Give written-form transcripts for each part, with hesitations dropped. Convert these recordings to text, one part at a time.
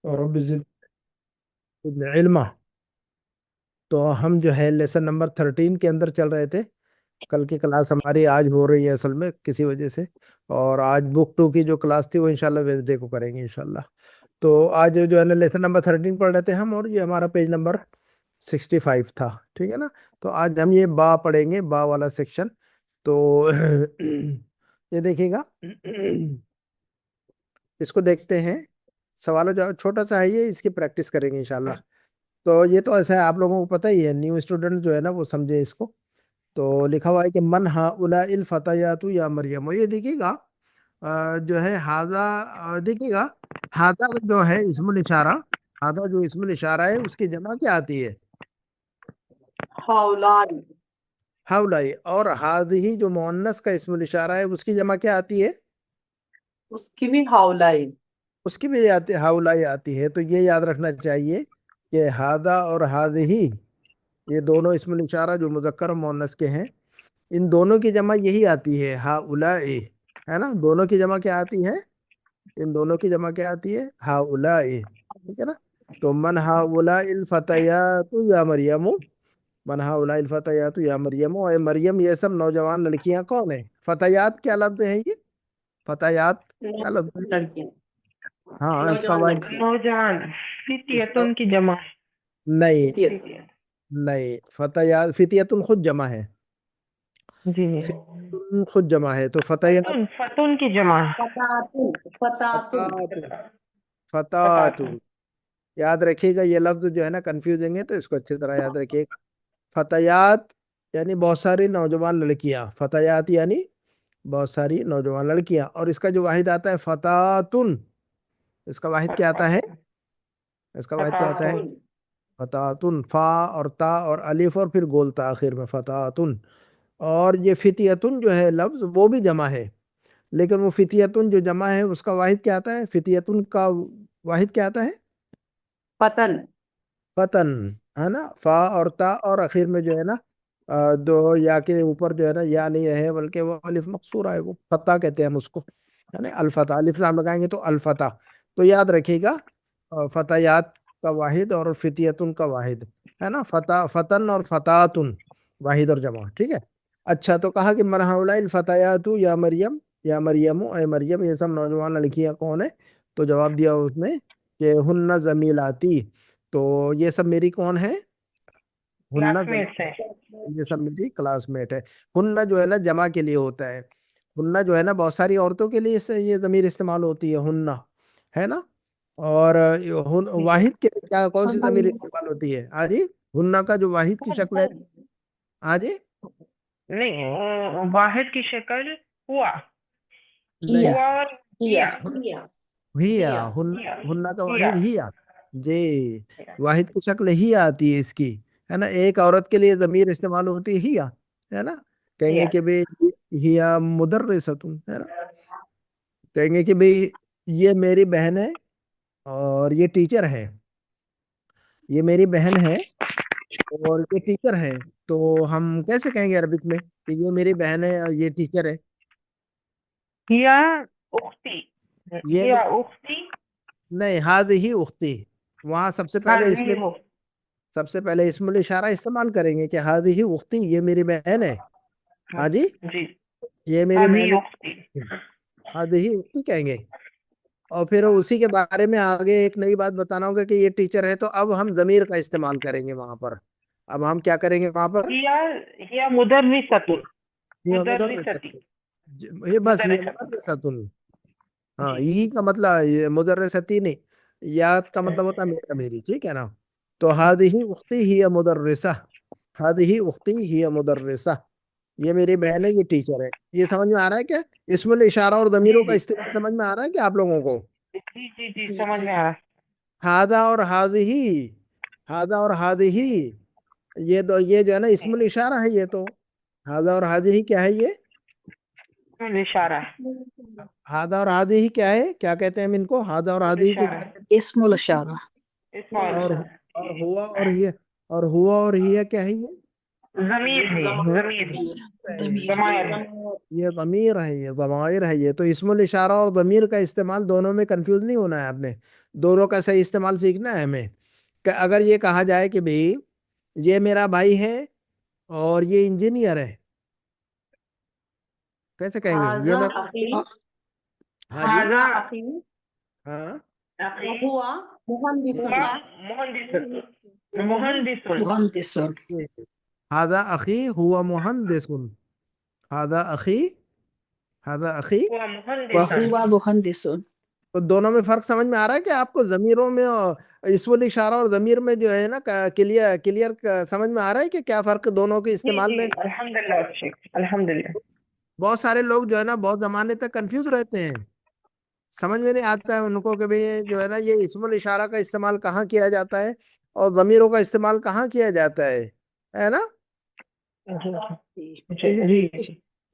اور رب زدنی علما. تو ہم جو ہے لیسن نمبر 13 کے اندر چل رہے تھے. کل کی کلاس ہماری آج ہو رہی ہے اصل میں کسی وجہ سے. اور آج بک 2 کی جو کلاس تھی وہ انشاءاللہ ویڈنسڈے کو کریں گے انشاءاللہ. تو آج جو ہے نا لیسن نمبر 13 پڑھ رہے تھے ہم، اور یہ ہمارا پیج نمبر 65 تھا. ٹھیک ہے نا. تو آج ہم یہ با پڑھیں گے، با والا سیکشن. تو یہ دیکھیے گا، اس کو دیکھتے ہیں. سوال و جواب چھوٹا سا ہے، یہ اس کی پریکٹس کریں گے انشاءاللہ. تو یہ تو ایسا ہے، آپ لوگوں کو پتہ ہی ہے، نیو اسٹوڈنٹ جو ہے نا وہ سمجھے اس کو. تو لکھا ہوا ہے کہ من ہؤلاء الفتیات یا مریم. یہ دیکھیے گا جو ہے ہاذا، دیکھیے گا ہاذا جو ہے اسم الاشارہ، ہاذا جو اسم الاشارہ ہے اس کی جمع کیا آتی ہے؟ ہاؤلائی. ہؤلاء. اور ہذہ جو مؤنث کا اسم الاشارہ ہے اس کی جمع کیا آتی ہے؟ اس کی بھی ہاؤلائی. اس کی بھی ہؤلاء آتی ہے. تو یہ یاد رکھنا چاہیے کہ ہاذا اور ہذہ یہ دونوں اسم الاشارہ جو مذکر و مؤنث کے ہیں، ان دونوں کی جمع یہی آتی ہے ہؤلاء، ہے نا. دونوں کی جمع کیا آتی ہے؟ ان دونوں کی جمع کیا آتی ہے؟ ہؤلاء. ٹھیک ہے نا. تو من ہؤلاء الفتیات یا مریم، من ہؤلاء الفتیات یا مریم. اے مریم یہ سب نوجوان لڑکیاں کون ہیں؟ فتیات کیا لفظ ہیں یہ؟ فتیات کیا لفظ ہے؟ لڑکیاں. ہاں اس کا نوجوان واحد لڑکیاں. نوجوان اس کا فتیتن کی جمع. نہیں فتیت. نہیں، فتیات فتیتن خود جمع ہے. جی. فتیتن خود جمع ہے. تو فتیات فتن کی جمع. فتاتن. فتاتن. فتاتن. یاد رکھیے گا یہ لفظ جو ہے نا کنفیوزنگ ہے، تو اس کو اچھی طرح یاد رکھیے گا. فتیات یعنی بہت ساری نوجوان لڑکیاں، فتیات یعنی بہت ساری نوجوان لڑکیاں. اور اس کا جو واحد آتا ہے فتاتن، اس کا واحد کیا آتا ہے؟ اس کا واحد کیا آتا ہے؟ فتاتن. فتاتن. فا اور تا اور الف اور پھر گول تا آخر میں، فتاتن. اور یہ فتیتن جو ہے لفظ وہ بھی جمع ہے، لیکن وہ فتیتن جو جمع ہے اس کا واحد کیا آتا ہے؟ فتیتن کا واحد کیا آتا ہے؟ فتن. فتن، ہے نا. فا اور تا اور آخر میں جو ہے نا دو یا کے اوپر جو ہے نا یا نہیں ہے، بلکہ وہ الف مقصورہ ہے، وہ فتح کہتے ہیں ہم اس کو، یعنی الفتح. الف لام لگائیں گے تو الفتح. تو یاد رکھیے گا فتیات کا واحد اور فتیتن کا واحد، ہے نا. فتح، فتن اور فتاتن واحد اور جمع. ٹھیک ہے. اچھا، تو کہا کہ من ہؤلاء الفتیات یا مریم، یا مریم اے مریم یہ سب نوجوان لڑکیاں کون ہیں؟ تو جواب دیا اس نے کہ ہن زمیلاتی. تو یہ سب میری کون ہے؟ ہن کلاس میٹ سے. یہ سب میری کلاس میٹ ہے. ہن جو ہے نا جمع کے لیے ہوتا ہے. ہن جو ہے نا بہت ساری عورتوں کے لیے یہ ضمیر استعمال ہوتی ہے ہن، ہے نا. اور واحد کے لیے کیا کون سی ضمیر استعمال ہوتی ہے؟ ہاں جی، ہن کا جو واحد کی شکل ہے. ہاں جی نہیں، واحد کی شکل ہوا. نہیں، ہوا اور ہیا. ہیا. ہن کا واحد ہیا. جی، واحد کی شکل ہی آتی ہے اس کی، ہے نا. ایک عورت کے لیے ضمیر استعمال ہوتی ہے ہیا، ہے نا. کہیں گے کہ بھئی ہیا مدرستن، ہے نا. کہیں گے کہ بھئی یہ میری بہن ہے اور یہ ٹیچر ہے. یہ میری بہن ہے اور یہ ٹیچر ہے. تو ہم کیسے کہیں گے عربک میں کہ یہ میری بہن ہے اور یہ ٹیچر ہے؟ ہیا اختی. یہ ہیا اختی. نہیں، ہذہ اختی. وہاں سب سے پہلے سب سے پہلے اسم الاشارہ استعمال کریں گے کہ ہذہ اختی، یہ میری بہن ہے. ہاں جی، جی. یہ میری ہذہ بہن اختی. ہے، ہذہ اختی کہیں گے. اور پھر اسی کے بارے میں آگے ایک نئی بات بتانا ہوگا کہ یہ ٹیچر ہے، تو اب ہم ضمیر کا استعمال کریں گے وہاں پر. اب ہم کیا کریں گے وہاں پر؟ ہیا مدرستن. یہ مدرستی. یہ بس یہ مدرستن. مدرستن. ہاں، جی. یہی کا مطلب یہ مدرستی نہیں، یاد کا مطلب ہوتا ہے میرا میری. ٹھیک ہے نا. تو ہذہ اختی ہی مدرسہ، ہذہ اختی ہی مدرسہ. یہ میری بہن ہے، یہ ٹیچر ہے. یہ سمجھ میں آ رہا ہے کیا؟ اسم الاشارہ اور ضمیروں جی کا جی استعمال سمجھ میں آ رہا ہے کیا آپ لوگوں کو؟ جی جی جی سمجھ میں آ رہا ہے. ہاذا اور ہذہ، ہاذا اور ہذہ یہ جو ہے نا اسم الاشارہ ہے. یہ تو ہاذا اور ہذہ کیا ہے؟ یہ اشارہ. ہاذا اور ہذہ کیا ہے؟ کیا کہتے ہیں ہم ان کو؟ ہاذا اور ہذہ کو اسم الاشارہ. اور ہوا اور یہ، اور ہوا اور یہ کیا ہے؟ یہ ضمیر ہے. ضمیر ضمائر ہے. یہ ضمیر ہے، یہ ضمائر ہے. یہ تو اسم الاشارہ اور ضمیر کا استعمال دونوں میں کنفیوز نہیں ہونا ہے آپ نے. دونوں کا صحیح استعمال سیکھنا ہے ہمیں کہ اگر یہ کہا جائے کہ بھئی یہ میرا بھائی ہے اور یہ انجینئر ہے، کیسے کہیں گے؟ یہ هذا میرا أخي ہاں جی هذا أخي ہاں أخي وهو مهندس هو مهندس مهندس مهندس هذا اخی هو مہندس، هذا اخی هذا اخی هو مهندس وهو مهندس. تو دونوں میں فرق سمجھ میں آ رہا ہے کہ آپ کو ضمیروں میں اور اسم الاشارہ اور ضمیر میں جو ہے نا کلیئر سمجھ میں آ رہا ہے کہ کیا فرق دونوں کے جی استعمال میں؟ الحمد للہ شیخ الحمد للہ. بہت سارے لوگ جو ہے نا بہت زمانے تک کنفیوز رہتے ہیں، سمجھ میں نہیں آتا ہے ان کو کہ بھئی جو ہے نا یہ اسم الاشارہ کا استعمال کہاں کیا جاتا ہے اور ضمیروں کا استعمال کہاں کیا جاتا ہے نا؟ جی جی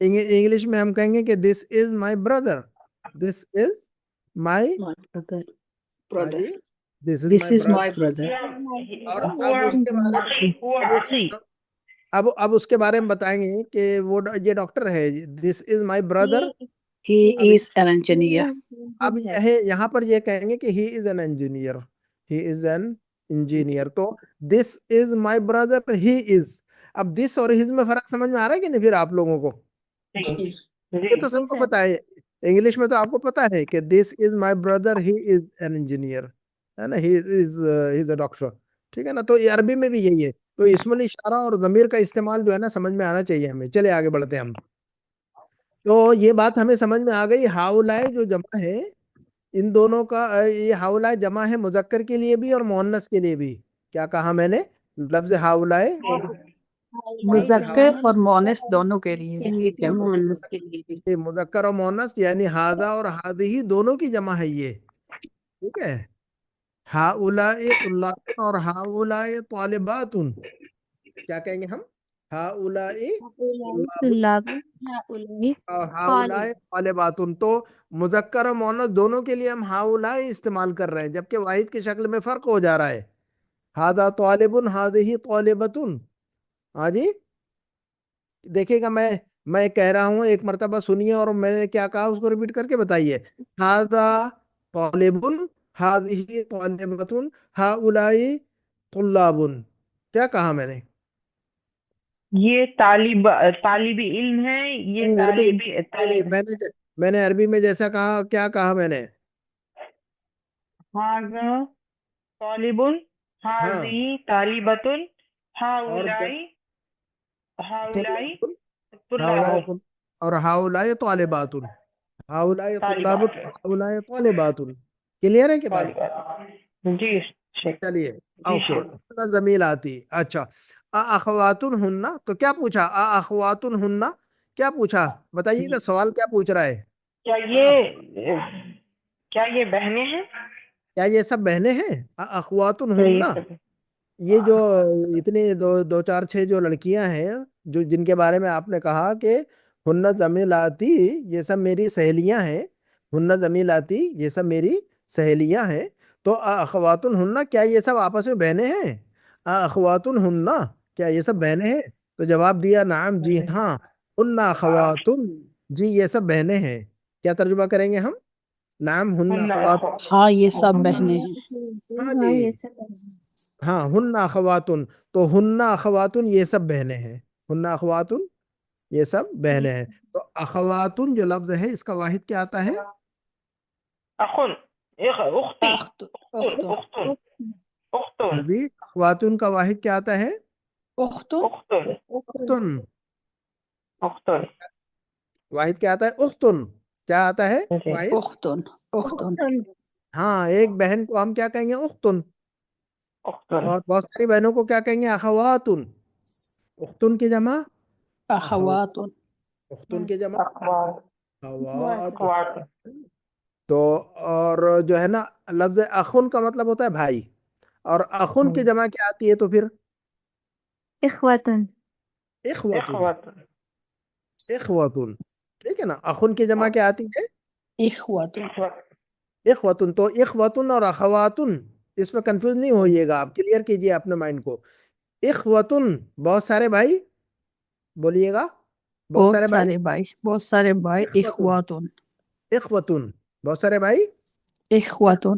انگلش میں ہم کہیں گے کہ this is my brother, this is my My brother. This is This my is brother. my brother. اور هو اب اس کے بارے أخي هو أخي اب اس کے بارے میں بتائیں گے کہ وہ یہ ڈاکٹر ہے، this is my brother. He is an engineer. اب یہاں پر یہ کہیں گے کہ he is an engineer, he is an engineer. تو this is my brother he از. اب دس اور ہز میں فرق سمجھ میں آ رہا ہے کہ نہیں پھر آپ لوگوں کو؟ یہ تو سب کو پتا ہے، انگلش میں تو آپ کو پتا ہے کہ this is my brother he is an engineer, ہے نا، ہی از اے ڈاکٹر. ٹھیک ہے نا. تو یہ عربی میں بھی یہی ہے. تو اسم الاشارہ اور ضمیر کا استعمال جو ہے نا سمجھ میں آنا چاہیے ہمیں. چلے آگے بڑھتے ہیں ہم. تو یہ بات ہمیں سمجھ میں آ گئی. ہاؤلائے جو جمع ہے ان دونوں کا، یہ ہاؤلائے جمع ہے مذکر کے لیے بھی اور مؤنث کے لیے بھی. کیا کہا میں نے؟ لفظ ہاؤلائے مذکر اور مؤنث دونوں کے لیے بھی. مذکر اور مؤنث یعنی ہاذا اور ہذہ دونوں کی جمع ہے یہ. ٹھیک ہے. ہاؤلائے طلاب اور ہاؤلائے طالبات. کیا کہیں گے ہم؟ ہاؤلائے طلاب اور ہاؤلائے طالبات. تو مذکر اور مؤنث دونوں کے لیے ہم ہاؤلائے استعمال کر رہے ہیں، جبکہ واحد کی شکل میں فرق ہو جا رہا ہے. ہذا طالب ہذہ طالبۃ. ہاں جی دیکھیے گا، میں کہہ رہا ہوں، ایک مرتبہ سنیے اور میں نے کیا کہا اس کو ریپیٹ کر کے بتائیے. ہذا طالب ہذہ طالبۃ ہؤلاء طلاب. کیا کہا میں نے؟ یہ طالب علم ہے، یہ طالب میں نے عربی میں جیسا کہا، کیا کہا میں نے؟ هذا طالب هذه طالبة هؤلاء طلاب اور ہاؤلائے طالبات. ہاؤلائے طلاب ہاؤلائے طالبات. کلیئر ہے کہ بات؟ جی شیخ. چلیے اوکے. زمیل آتی. اچھا اخواتن ہننا. تو کیا پوچھا؟ اخواتن ہننا کیا پوچھا؟ بتائیے گا سوال کیا پوچھ رہا ہے. کیا یہ بہنیں ہیں؟ کیا یہ سب بہنیں ہیں؟ اخواتن ہننا. یہ جو اتنی دو چار چھ جو لڑکیاں ہیں جو جن کے بارے میں آپ نے کہا کہ ہننا زمیلاتی، یہ سب میری سہیلیاں ہیں. ہننا زمیلاتی یہ سب میری سہیلیاں ہیں. تو اخواتن ہننا کیا یہ سب آپس میں بہنیں ہیں؟ اخواتن ہننا کیا یہ سب بہنیں ہیں؟ تو جواب دیا نعم، جی ہاں. ہننا اخواتن، جی یہ سب بہنیں ہیں. کیا ترجمہ کریں گے ہم؟ نعم ہننا اخواتن. ہاں یہ سب بہنیں ہیں. ہاں جی ہاں ہننا اخواتن. تو ہننا اخواتن یہ سب بہنیں ہیں. ہننا اخواتن یہ سب بہنیں ہیں. تو اخواتن جو لفظ ہے اس کا واحد کیا آتا ہے؟ اخن، اختی، اخت. اختن، ابھی اخواتن کا واحد کیا آتا ہے؟ اخت. اختن. اختن. واحد کیا آتا ہے؟ اختن. کیا آتا ہے واحد؟ اختن. اختن. ہاں ایک بہن کو ہم کیا کہیں گے؟ اختن. اختن. اور بہت ساری بہنوں کو کیا کہیں گے؟ اخواتن. اختن کی جمع اخوات. اختن کی جمع اخوات. اخوات. اخوات. تو اور جو ہے نا لفظ اخن کا مطلب ہوتا ہے بھائی، اور اخن کی جمع کیا آتی ہے تو پھر؟ اخواتن. اخواتن. اخوات. اخواتن. ٹھیک ہے نا. اخن کی جمع کیا آتی ہے؟ اخوات. اخواتن. تو اخواتن اور اخواتن اس میں کنفیوز نہیں ہوئیے گا آپ، کلیئر کیجئے اپنے مائنڈ کو. اخواتن بہت سارے بھائی، بولیے گا بہت سارے بھائی. بہت سارے بھائی. اخواتن. اخواتن بہت سارے بھائی. اخواتن.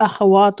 أخوات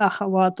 أخوات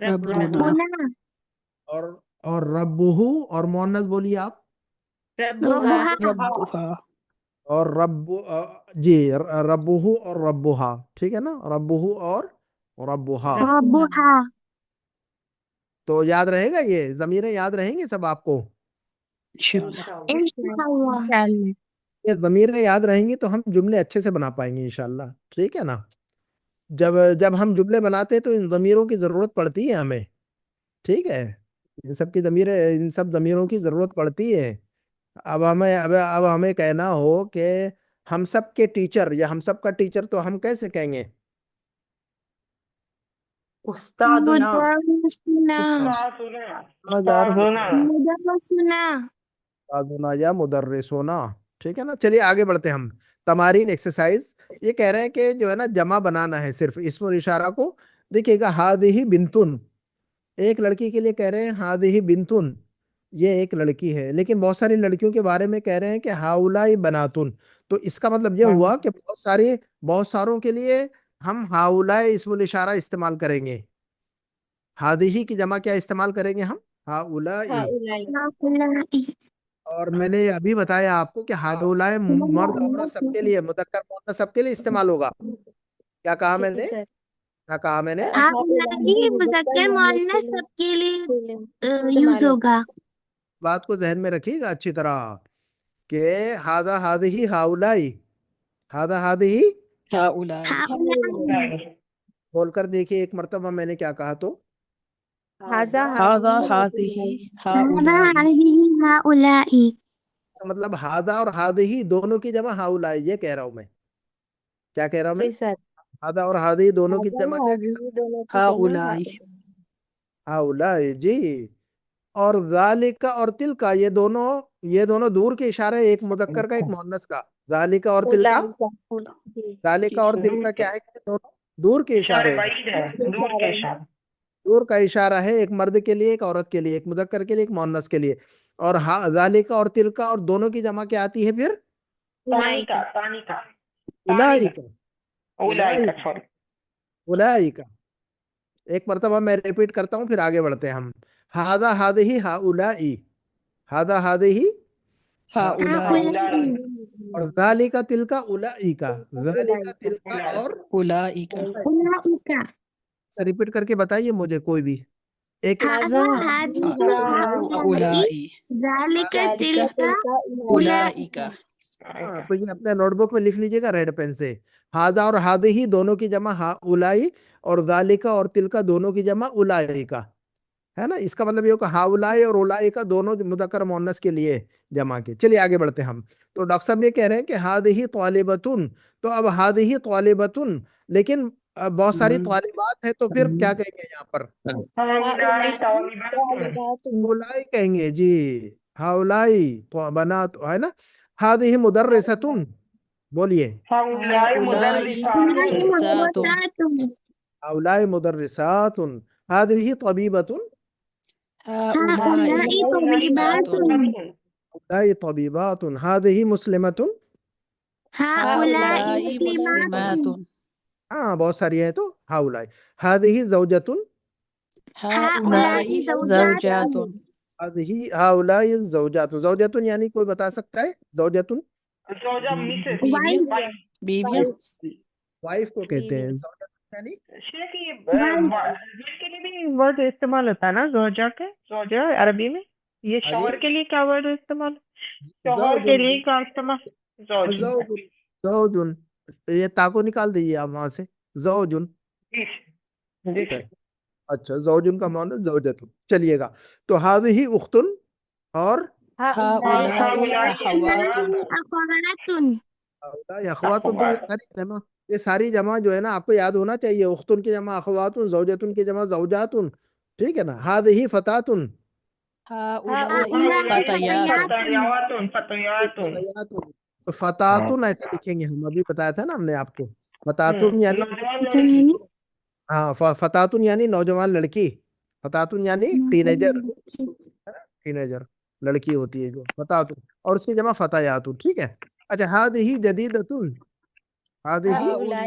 ربنا ربنا اور ربہو، اور مؤنث بولیے آپ، ربها ربها اور جی ربہو اور ربہا، ٹھیک ہے نا، ربہو اور ربہا، ربها تو یاد رہے گا، یہ ضمیریں یاد رہیں گی سب آپ کو، ان شاء اللہ إن شاء الله تعلم یہ ضمیریں یاد رہیں گی تو ہم جملے اچھے سے بنا پائیں گے انشاءاللہ، ٹھیک ہے نا۔ جب ہم جملے بناتے ہیں تو ان ضمیروں کی ضرورت پڑتی ہے ہمیں، ٹھیک ہے، ان سب ضمیروں کی ضرورت پڑتی ہے۔ اب ہمیں کہنا ہو کہ ہم سب کے ٹیچر یا ہم سب کا ٹیچر، تو ہم کیسے کہیں گے؟ استادنا، مدرسنا استادنا، مدرسنا استادنا یا مدرسونا، ٹھیک ہے نا۔ چلیے آگے بڑھتے ہیں ہم، تمارین ایکسرسائز، یہ کہہ رہے ہیں کہ جو ہے نا جمع بنانا ہے صرف اسم اور اشارہ کو، دیکھیے گا ہادہی بنتن، ایک لڑکی کے لیے کہہ رہے ہیں ہادہی بنتن، یہ ایک لڑکی ہے، لیکن بہت ساری لڑکیوں کے بارے میں کہہ رہے ہیں کہ ہاؤلائی بناتن، تو اس کا مطلب یہ ہوا کہ بہت ساروں کے لیے ہم ہاؤلائی اسم الاشارہ استعمال کریں گے، ہادہی کی جمع کیا استعمال کریں گے ہم؟ ہاؤلائی۔ هؤلاء اور میں نے ابھی بتایا آپ کو کہ ہاؤلائی مرد عورت سب کے لیے، مذکر مؤنث سب کے لیے استعمال ہوگا، کیا کہا میں نے؟ کیا کہا میں نے؟ هؤلاء مذکر مؤنث سب کے لیے یوز ہوگا۔ بات کو ذہن میں رکھیے گا اچھی طرح کہ ہاذا ہادہی ہاؤلائی، ہاذا ہادہی، هؤلاء هؤلاء بول کر دیکھیے ایک مرتبہ میں نے کیا کہا، تو هذا هذه هذا هؤلاء هذه هؤلاء تو مطلب ہاذا اور ہادہی دونوں کی جمع ہاؤلائی، یہ کہہ رہا ہوں میں، کیا کہہ رہا ہوں میں؟ ہاذا اور ہادہی دونوں کی جمع کیا کہہ رہا ہوں؟ هؤلاء ہاؤلائی، جی۔ اور ذالک اور تلکا، یہ دونوں دور کے اشارے، ایک مذکر کا ایک مؤنث کا، ذالک اور تلکا، ذالک اور تلکا کیا ہے؟ کہ دونوں دور کے اشارے ہیں، بعید ہے، دور کے اشارے، دور کا اشارہ ہے، ایک مرد کے لیے، ایک عورت کے لیے، ایک مذکر کے لیے، ایک مؤنث کے لیے، اور ذالک اور تلکا، اور دونوں کی جمع کیا آتی ہے پھر؟ تانیکا، تانیکا، اولائک، اولائکا، سوری، اولائک، ایک مرتبہ میں ریپیٹ کرتا ہوں پھر آگے بڑھتے ہیں ہم، ہاذا ہادہی ہاؤلائی، ہاذا ہادہی، هؤلاء اور ذالک تلکا اولائک، ذالک تلکا، اور أولئك أولئك ریپیٹ کر کے بتائیے مجھے کوئی بھی ایک هذا هذه هؤلاء هؤلاء ذلك تلك أولئك ہاں، تو یہ اپنے نوٹ بک میں لکھ لیجیے گا ریڈ پین سے، ہاذا اور ہادہی دونوں کی جمع ہاؤلائی، اور ذالک اور تلکا دونوں کی جمع اولائک، ہے نا۔ اس کا مطلب یہ ہو کہ ہاؤلائی اور اولائک دونوں مذکر مؤنث کے لیے جمع کے۔ چلیے آگے بڑھتے ہیں ہم، تو ڈاکٹر صاحب یہ کہہ رہے ہیں کہ ہادہی طالبتن، تو اب ہادہی طالبتن، لیکن بہت ساری طالبات ہیں، تو پھر کیا کہیں گے یہاں پر؟ ہؤلاء طالبات، اولائی کہیں گے، جی، ہاؤلائی بنات، ہے نا۔ ہادہی مدرستن، بولیے، ہؤلاء مدرسات، مدرسات ہاؤلائی مدرسات، ہادہی طبیبتن، هؤلاء طبيبات ہاؤلائی طبیبات، ہادہی مسلمتن، هؤلاء هؤلاء مسلمات مسلمات ہاں بہت ساری ہیں، تو ہاؤلائی، ہادہی زوجتن، هؤلاء زوجات ہاؤلائی زوجات، زوجتن یعنی کوئی بتا سکتا ہے؟ زوجتن زوجہ مسز، بیویاں بیویاں وائف کو کہتے ہیں، زوجتن یعنی شیخ یہ ہسبینڈ کے لیے بھی ورڈ استعمال ہوتا ہے نا، زوجہ کے، زوجہ عربی میں، یہ شوہر کے لیے کیا ورڈ استعمال؟ شوہر کے لیے کا استعمال زوج، زوجن، زوجن، یہ تاکو نکال دیجیے آپ وہاں سے، زوجن، ٹھیک ہے، اچھا، زوجن کا معنی زوجتن، چلیے گا، تو ہذہ اختن، اور هؤلاء أخوات أخوات اخواتن، تو یہ ساری جمع، یہ ساری جمع جو ہے نا آپ کو یاد ہونا چاہیے، اختن کی جمع اخواتن، زوجتن کی جمع زوجاتن، ٹھیک ہے نا۔ ہذہ فتاتن، هؤلاء فتيات فتیاتن، فتیاتن، فتیاتن، تو فتاتن ایسا لکھیں گے، ہم ابھی بتایا تھا نا ہم نے آپ کو، فتاتن یعنی، نوجوان لڑکی، ہاں، فتاتن یعنی نوجوان لڑکی، فتاتن یعنی ٹینیجر لڑکی ہوتی ہے جو فتاتن، اور اس کی جمع فتیاتن، ٹھیک ہے۔ اچھا، ہذہ جدیدتن، هذه هؤلاء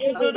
جدد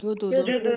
جدد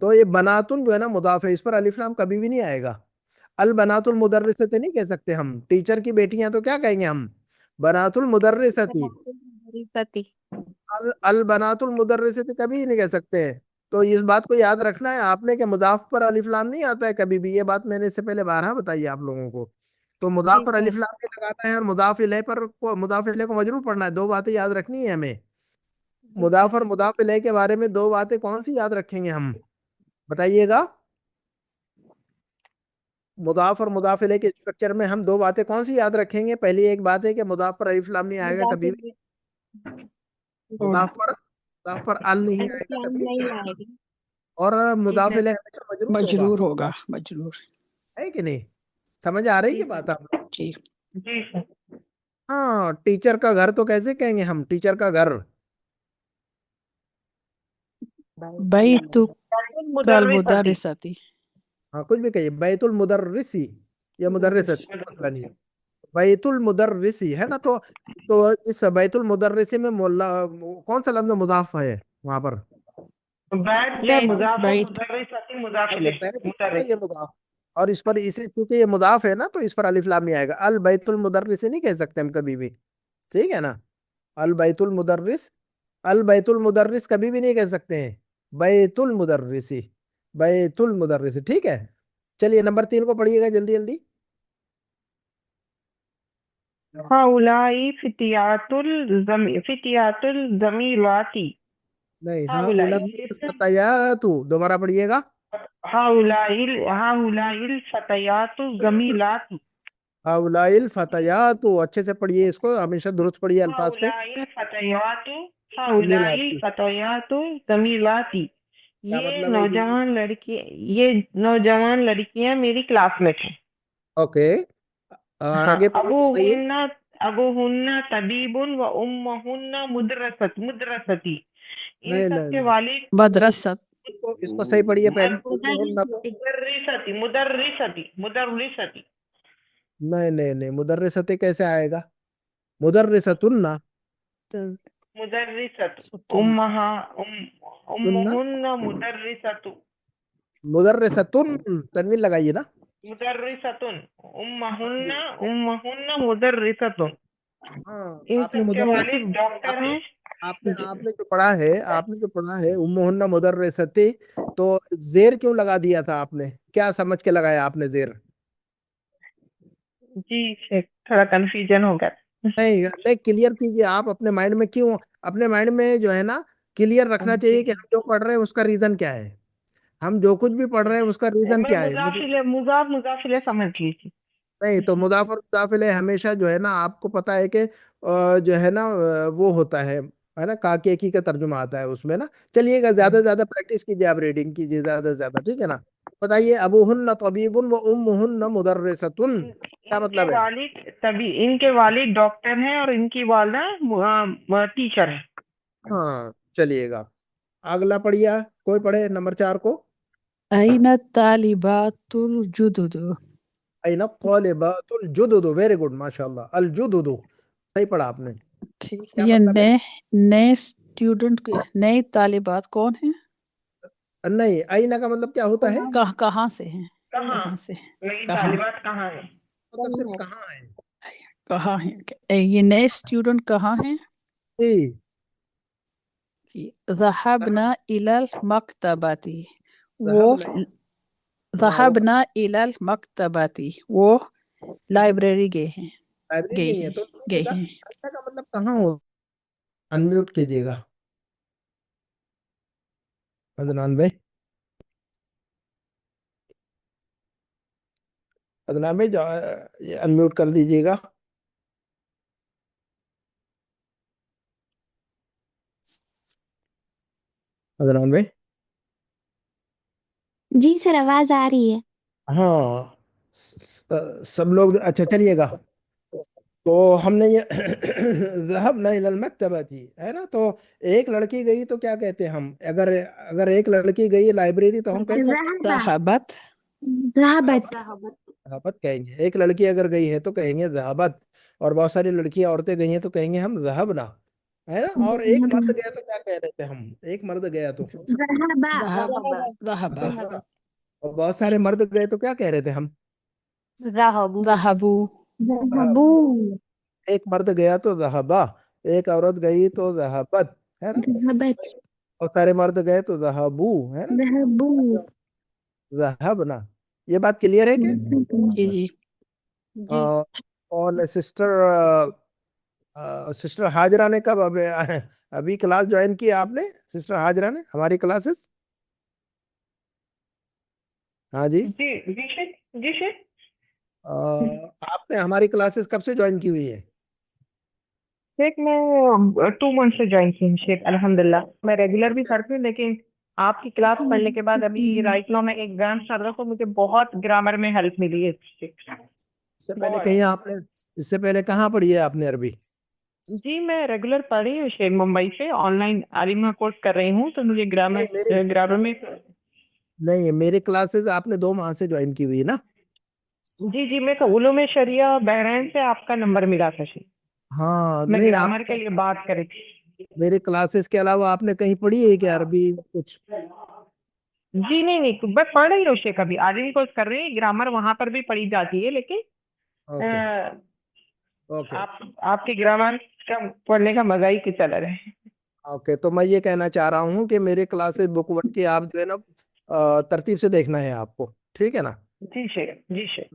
تو یہ بناتن جو ہے نا مضاف ہے، اس پر الف لام کبھی بھی نہیں آئے گا. البنات المدرسۃ نہیں کہہ سکتے ہم، ٹیچر کی بیٹیاں تو کیا کہیں گے ہم؟ بنات المدرستی. ستی. البنات المدرسۃ کبھی نہیں کہہ سکتے. تو اس بات کو یاد رکھنا ہے آپ نے کہ مضاف پر الف لام نہیں آتا ہے کبھی بھی. یہ بات میں نے اس سے پہلے بارہا بتائی ہے آپ لوگوں کو. تو مضاف جی پر سر. الف لام بھی لگانا ہے، اور مضاف الیہ پر مضاف الیہ کو مجرور پڑھنا ہے. دو باتیں یاد رکھنی ہے ہمیں. جی مضاف سر. اور مضاف الیہ کے بارے میں دو باتیں کون سی یاد رکھیں گے ہم؟ بتائیے گا. مضاف اور مضاف الیہ کے اسٹرکچر میں ہم دو باتیں کون سی یاد رکھیں گے؟ پہلی ایک بات ہے کہ مضاف پر الف لام نہیں آئے گا کبھی بھی. مضاف پر ال نہیں آئے گا کبھی. نہیں آئے گی. اور جی مضاف سر. الیہ ہمیشہ مجرور ہوگا. مجرور ہوگا، مجرور. ہے کہ نہیں؟ سمجھ آ رہی جی کہ سر. بات آپ کو؟ جی. جی سر. ہاں، ٹیچر کا گھر تو کیسے کہیں گے ہم؟ ٹیچر کا گھر بیت مدرستی. المدرستی. ہاں کچھ بھی کہیے. بیت المدرسی یا مدرست، مدرس. مسئلہ نہیں ہے. بیت المدرسی ہے نا. تو اس بیت المدرسی میں کون سا لفظ مضاف ہے وہاں پر؟ بیت یہ مضاف بیت. مدرستی مضاف اب یہ الیہ. بیت ہے نا، یہ مضاف. اور اس پر اسے چونکہ یہ مضاف ہے نا تو اس پر الف لام نہیں آئے گا. البیت المدرسی نہیں کہہ سکتے ہم کبھی بھی. ٹھیک ہے نا. البیت المدرس، البیت المدرس کبھی بھی نہیں کہہ سکتے ہیں. بیت المدرسی، بیت المدرسی. ٹھیک ہے. چلیے نمبر 3 کو پڑھیے گا جلدی جلدی. ہؤلائی فتیات الزمیراتی. نہیں، ہاں الفتیات. دوبارہ پڑھیے گا. ہؤلائی الفتیات الزمیرات. ہؤلائی الفتیات. اچھے سے پڑھیے اس کو، ہمیشہ درست پڑھیے الفاظ پہ. ہؤلائی الفتیات الزمیراتی. کیا یہ مطلب ہے جی؟ نوجوان لڑکی، یہ نوجوان لڑکیاں میری کلاس میٹ ہیں. اوکے. آگے بتائیے. ابو ہن طبیب و امہن مدرستی. ان نہیں سب نہیں کے نہیں، والد مدرست. اس کو صحیح پڑھیے پہلے. مدرستی. نہیں نہیں نہیں، مدرستے کیسے آئے گا؟ مدرستن. مدرست. ستون. امہن مدرست. مدرستن تنوین لگائیے نا. مدرستن. امہن مدرست. ہاں، ان آپ نے سب کے مدرس، والد ڈاکٹر ہیں. آپ نے جو پڑھا ہے، امہن مدرستی، تو زیر کیوں لگا دیا تھا آپ نے؟ کیا سمجھ کے لگایا آپ نے زیر؟ جی تھوڑا کنفیوژن ہو گیا. نہیں نہیں، کلیئر کیجئے آپ اپنے مائنڈ میں. کیوں اپنے مائنڈ میں جو ہے نا کلیئر رکھنا چاہیے کہ ہم جو پڑھ رہے ہیں اس کا ریزن کیا ہے. ہم جو کچھ بھی پڑھ رہے ہیں اس کا ریزن میں کیا ہے. مضافلے سمجھ لی تھی. نہیں تو مضاف اور مضاف الیہ ہمیشہ جو ہے نا آپ کو پتا ہے کہ جو ہے نا وہ ہوتا ہے نا، کاکے کی کا ترجمہ آتا ہے اس میں نا. چلیے گا، زیادہ سے زیادہ پریکٹس کیجیے، آپ ریڈنگ کیجیے زیادہ سے زیادہ. ٹھیک ہے نا. بتائیے. ابوہن طبیب و امہن مدرستن، کیا ان کے مطلب ہے؟ والد ان کے والد ڈاکٹر ہیں اور ان کی والدہ ٹیچر ہے. ہاں چلیے گا. اگلا پڑھیے. کوئی پڑھے نمبر 4 کو. أين الطالبات الجدد؟ این الطالبات الجدد. ویری گڈ، ماشاء اللہ. الجدد صحیح پڑھا آپ نے. ٹھیک. کیا یہ مطلب ہے؟ نئے اسٹوڈنٹ، نئے طالبات کون ہیں؟ نہیں، آئینہ کا مطلب کیا ہوتا ہے؟ کہاں سے ہیں؟ کہاں سے؟ نئی کہاں طالبات کہاں ہیں؟ مطلب صرف کہاں ہے. کہاں ہیں؟ یہ نئے اسٹوڈنٹ کہاں ہیں؟ جی. ذهبنا إلى المكتبة. وہ ذهبنا. ذهبنا إلى المكتبة. وہ لائبریری گئے ہیں. لائبریری گئے نہیں ہے ہیں. تو گئے ہیں. آئینہ کا مطلب کہاں ہو. انمیوٹ کیجیے گا عدنان بھائی. عدنان بھائی انمیوٹ کر دیجیے گا. عدنان بھائی. جی سر آواز آ رہی ہے. ہاں سب لوگ. اچھا چلیے گا. تو ہم نے یہ ذهبنا الى المكتبة تھی ہے نا. تو ایک لڑکی گئی تو کیا کہتے ہیں ہم؟ اگر ایک لڑکی گئی لائبریری تو ہم کہہ سکتے ہیں ذهبت. ذهبت. ذهبت کہیں گے. ایک لڑکی اگر گئی ہے تو کہیں گے ذهبت. اور بہت ساری لڑکیاں عورتیں گئی ہیں تو کہیں گے ہم ذهبنا. ہے نا. اور ایک مرد گیا تو کیا کہہ رہے تھے ہم, ایک مرد گیا تو, ذهب ذهب اور بہت سارے مرد گئے تو کیا کہہ رہے تھے ہم, ذهبوا ایک مرد گیا تو ذہبا, ایک عورت گئی تو ذہبت, ہے نا. بہت سارے مرد گئے تو ذہبو, ہے نا. ذہبنا, یہ بات کلیئر ہے کہ. جی جی اور سسٹر حاجرہ نے کب ابھی کلاس جوائن کی آپ نے, سسٹر حاجرہ نے ہماری کلاسز. ہاں جی, جی جی شیخ, جی شیخ. آپ نے ہماری کلاسز کب سے جوائن کی ہوئی ہے. شیخ میں 2 منتھ سے جوائن کی ہوں شیخ, الحمدللہ. میں ریگولر بھی کرتی ہوں, لیکن آپ کی کلاس پڑھنے کے بعد ابھی رائٹ ناؤ میں ایگزام چل رہا, تو مجھے بہت گرامر میں ہیلپ ملی ہے شیخ. اس سے پہلے کہیں آپ نے, اس سے پہلے کہاں پڑھی ہے آپ نے عربی. جی میں ریگولر پڑھ رہی ہوں شیخ, ممبئی سے آن لائن عالمہ کورس کر رہی ہوں, تو مجھے گرامر میں. نہیں, میری کلاسز آپ نے 2 ماہ سے جوائن کی ہوئی ہے نا. جی جی, میں تو علوم شریعہ بحرین سے آپ کا نمبر ملا تھا شیخ. ہاں میں نہیں, گرامر آپ کے لیے بات کری تھی. میری کلاسز کے علاوہ آپ نے کہیں پڑھی ہے کہ عربی کچھ. جی نہیں, میں پڑھ رہی ہوں شیخ, ابھی عالمی کورس کر رہی ہوں. گرامر وہاں پر بھی پڑھی جاتی ہے, لیکن اوکے اوکے آپ کے گرامر کا پڑھنے کا مزہ ہی کچھ الگ ہے. اوکے, تو میں یہ کہنا چاہ رہا ہوں کہ میرے کلاسز بک ورک کی آپ جو ہے نا ترتیب سے دیکھنا ہے آپ کو, ٹھیک ہے نا. جی شیخ, جی شیخ.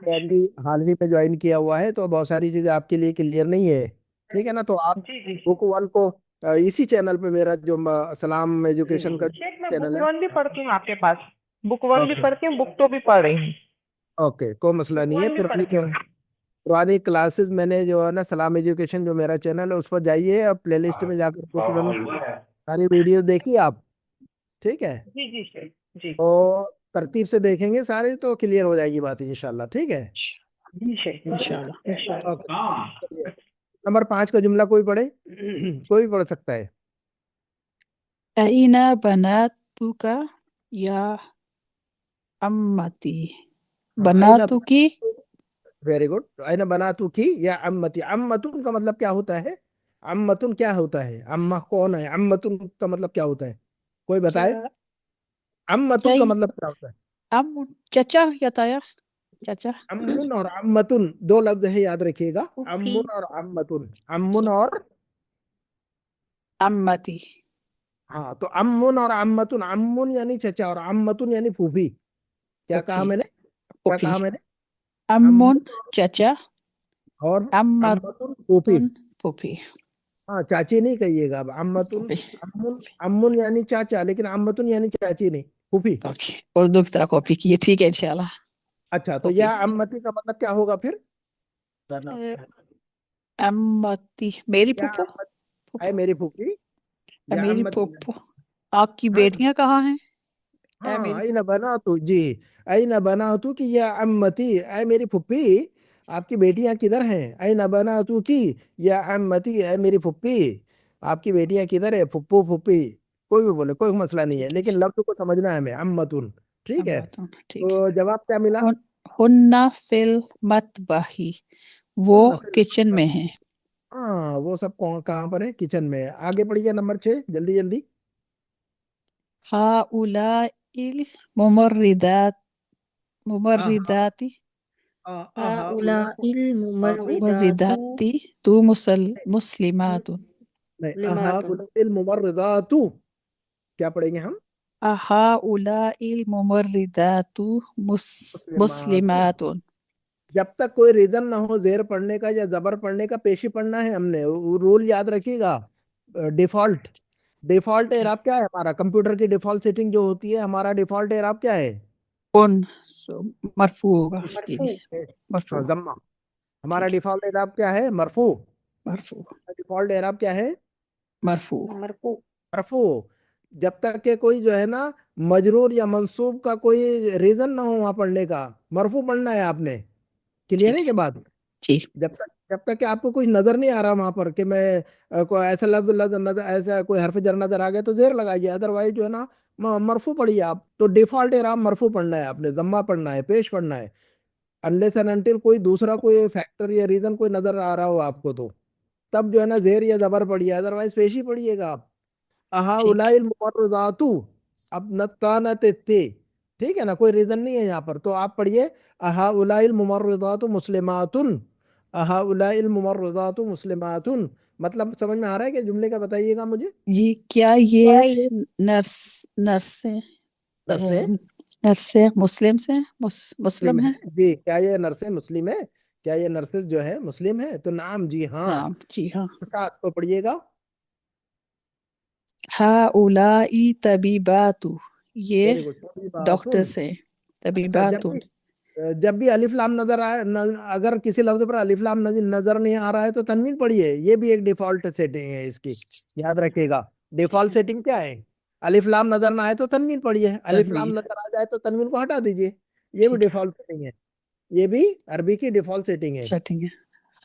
ابھی حال ہی میں جوائن کیا ہوا ہے, تو بہت ساری چیزیں آپ کے لیے کلیئر نہیں ہے, ٹھیک ہے نا. تو آپ جی جی بک ون کو اسی چینل پہ, میرا جو سلام ایجوکیشن کا شیخ, میں چینل بک ہے. ون بھی پڑھتی ہوں آپ کے پاس, بک ون بھی اوکے پڑھتی ہوں, بک 2 بھی پڑھ رہی ہوں. اوکے, کوئی مسئلہ بک نہیں ہے. ون بھی پڑھتی ہوں. پرانی کلاسز میں نے جو ہے نا سلام ایجوکیشن جو میرا چینل ہے اس پر جائیے, اور پلے لسٹ میں جا کر بک ون ساری ویڈیو دیکھیے آپ, ٹھیک ہے. جی جی شیخ, جی تو ترتیب سے دیکھیں گے سارے, تو کلیئر ہو جائے گی بات انشاءاللہ, ٹھیک ہے. جی شیخ, انشاءاللہ. اوکے, چلیے. نمبر 5 کا جملہ کوئی پڑھے, کوئی بھی پڑھ سکتا ہے. أين بناتك يا عمتي بناتك ویری گڈ. اینا بناتو کی یا عمتی. عمتن کا مطلب کیا ہوتا ہے, عمتن کیا ہوتا ہے, عمہ کون ہے, عمتن کا مطلب کیا ہوتا ہے, کوئی بتائے. عمتن کا مطلب کیا ہوتا ہے. عم چچا یا تایا چچا امن اور عمتن 2 لفظ ہے, یاد رکھیے گا. پھوپھی. امن اور عمتن, امن اور, عمتي ہاں, تو امن اور عمتن, امن یعنی چچا اور عمتن یعنی پھوپھی. کیا کہا پھوپھی میں نے, کیا پھوپھی کہا میں نے. عم امن چچا اور عمت عمتن پھوپھی. پھوپھی ہاں, چاچی نہیں کہیے گا اب. عمتن, پھوپھی امن یعنی چاچا, لیکن عمتن یعنی چاچی نہیں, پھوپھی. اوکے, اردو کی طرح کاپی کیے, ٹھیک ہے انشاءاللہ. اچھا, تو پھوپھی یا عمتی کا مطلب کیا ہوگا پھر. عمتی میری یا پھوپھو, اے میری پھوپھی, یا میری عمتی. پھوپھو. آپ کی ہاں جی, بیٹیاں کہاں ہیں؟ اے ہاں, میری اینا بناتو, جی, اینا بناتو کی یا عمتی, اے میری پھوپھی آپ کی بیٹیاں کدھر ہیں. اینا بناتو کی یا عمتی, اے میری پھوپھی آپ کی بیٹیاں کدھر ہے, پھپھو پھوپھی, کوئی بھی بولے, کوئی مسئلہ نہیں ہے, ٹھیک لیکن لفظ کو سمجھنا ہے ہمیں. عمتن, ٹھیک ہے. عمتن ٹھیک ہے. تو جواب کیا ملا. ہن فی المطبخ وہ کچن میں ہیں. ہاں, وہ سب کہاں پر ہے, کچن میں. آگے پڑھیے نمبر 6, جلدی جلدی. هؤلاء الممرضات ممرضات هؤلاء الممرضات ممرضات مسلمات. نہیں, الممرضات, کیا پڑھیں گے ہم. هؤلاء الممرضات مسلمات. جب تک کوئی ریزن نہ ہو زیر پڑھنے کا یا زبر پڑھنے کا, پیشی پڑھنا ہے ہم نے. رول یاد رکھیے گا. ڈیفالٹ اعراب کیا ہے ہمارا, کمپیوٹر کی ڈیفالٹ سیٹنگ جو ہوتی ہے, ہمارا ڈیفالٹ اعراب کیا ہے. کون مرفوع ہوگا. جی جی مرفوع. ضمہ. ہمارا ٹھیک ہے, ڈیفالٹ اعراب کیا ہے, مرفوع. مرفوع ڈیفالٹ اعراب کیا ہے, مرفوع. مرفوع. جب تک کہ کوئی جو ہے نا مجرور یا منصوب کا کوئی ریزن نہ ہو وہاں پڑھنے کا, مرفوع پڑھنا ہے آپ نے. کلیئر ٹھیک ہے ہے کہ بات. جی. جب تک کہ آپ کو کچھ نظر نہیں آ رہا وہاں پر کہ میں کوئی ایسا لفظ نظر, ایسا کوئی حرف جر نظر آ گیا تو زیر لگائیے, ادروائز جو ہے نا مرفوع پڑھیے آپ. تو ڈیفالٹ اعراب مرفوع پڑھنا ہے آپ نے, ضمہ پڑھنا ہے, پیش پڑھنا ہے. انلیس اینڈ انٹل کوئی دوسرا کوئی فیکٹر یا ریزن کوئی نظر آ رہا ہو آپ کو, تو تب جو ہے نا زیر یا زبر پڑھیے، ادروائز پیشی پڑھیے گا آپ. اہاؤلائی الممرضات، اب نتانت تے، ٹھیک ہے نا، کوئی ریزن نہیں ہے یہاں پر، تو آپ پڑھیے اہاؤلائی الممرضات مسلمات، اہاؤلائی الممرضات مسلمات. مطلب سمجھ میں آ رہا ہے کہ جملے کا بتائیے گا مجھے. جی کیا یہ نرسیں نرسیں نرسیں مسلم سے مسلم ہیں؟ جی، کیا یہ نرسیں مسلم ہے؟ کیا یہ نرسز جو ہے مسلم ہے؟ تو نعم، جی ہاں. نعم جی ہاں. ساتھ کو پڑھیے گا. ہؤلائی طبیبات، یہ ویری گڈ. ڈاکٹرس ہیں. طبیبات. جب بھی الف لام نظر آئے، اگر کسی لفظ پر الف لام نظر نہیں آ رہا ہے تو تنوین پڑھیے. یہ بھی ایک ڈیفالٹ سیٹنگ ہے اس کی، یاد رکھیے گا. ڈیفالٹ سیٹنگ کیا ہے؟ الف لام نظر نہ آئے تو تنوین پڑھیے، الف لام نظر آ جائے تو تنوین کو ہٹا دیجیے. یہ بھی ڈیفالٹ سیٹنگ ہے، یہ بھی عربی کی ڈیفالٹ سیٹنگ ہے. سیٹنگ ہے.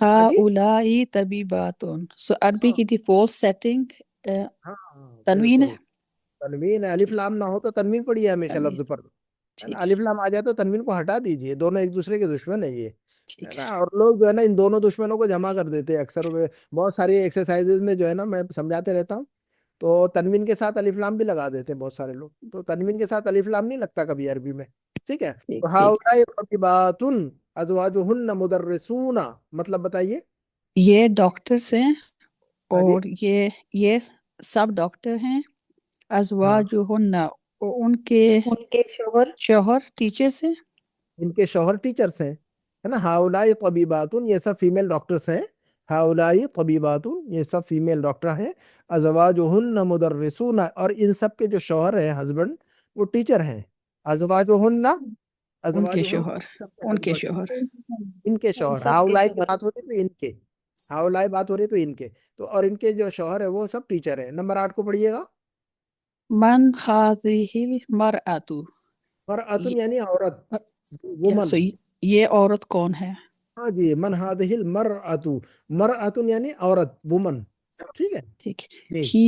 ہاں جی، ہؤلائی طبیبات. سو عربی کی ڈیفالٹ سیٹنگ ہاں تنوین بالکل. ہے. تنوین ہے، الف لام نہ ہو تو تنوین پڑھیے ہمیشہ تنوین. لفظ پر. ہے نا، ٹھیک ہے. الف لام آ جائے تو تنوین کو ہٹا دیجیے، دونوں ایک دوسرے کے دشمن ہے یہ. ہے ٹھیک نا، ہے. اور لوگ جو ہے نا ان دونوں دشمنوں کو جمع کر دیتے ہیں اکثر. بہت ساری ایکسرسائزز میں جو ہے نا میں سمجھاتے رہتا ہوں، تو تنوین کے ساتھ الف لام بھی لگا دیتے ہیں بہت سارے لوگ. تو تنوین کے ساتھ الف لام نہیں لگتا کبھی عربی میں. ٹھیک ہے. تو ہؤلائی طبیبات ازواجہن مدرسون، مطلب بتائیے. یہ ڈاکٹرس ہیں ہاں جی، اور یہ سب ڈاکٹر ہیں. ہاں، ازواجہن، اور ان کے شوہر ٹیچرس ہیں. ان کے شوہر ٹیچرس ہیں. ہے نا، ہؤلائی طبیبات، یہ سب فیمیل ڈاکٹرس ہیں. ہؤلائی طبیبات، یہ سب فیمیل ڈاکٹر ہیں. ازواجہن مدرسون، اور ان سب کے جو شوہر ہیں، ہسبینڈ، وہ ٹیچر ہیں. ازواجہن، ان کے ازواجہن شوہر سب کے ان کے husband، شوہر ان کے شوہر. ہؤلائی کی بات ہو رہی تو ان کے، ہؤلائی بات ہو رہی تو ان کے. تو اور ان کے جو شوہر ہے وہ سب ٹیچر ہیں. نمبر 8 کو پڑھیے گا. من هذه المرأة. مرأتن یعنی عورت، وومن. یہ عورت کون ہے؟ ہاں جی، من هذه المرأة، مرأتن یعنی عورت، وومن. ٹھیک ہے ٹھیک. جی. ہی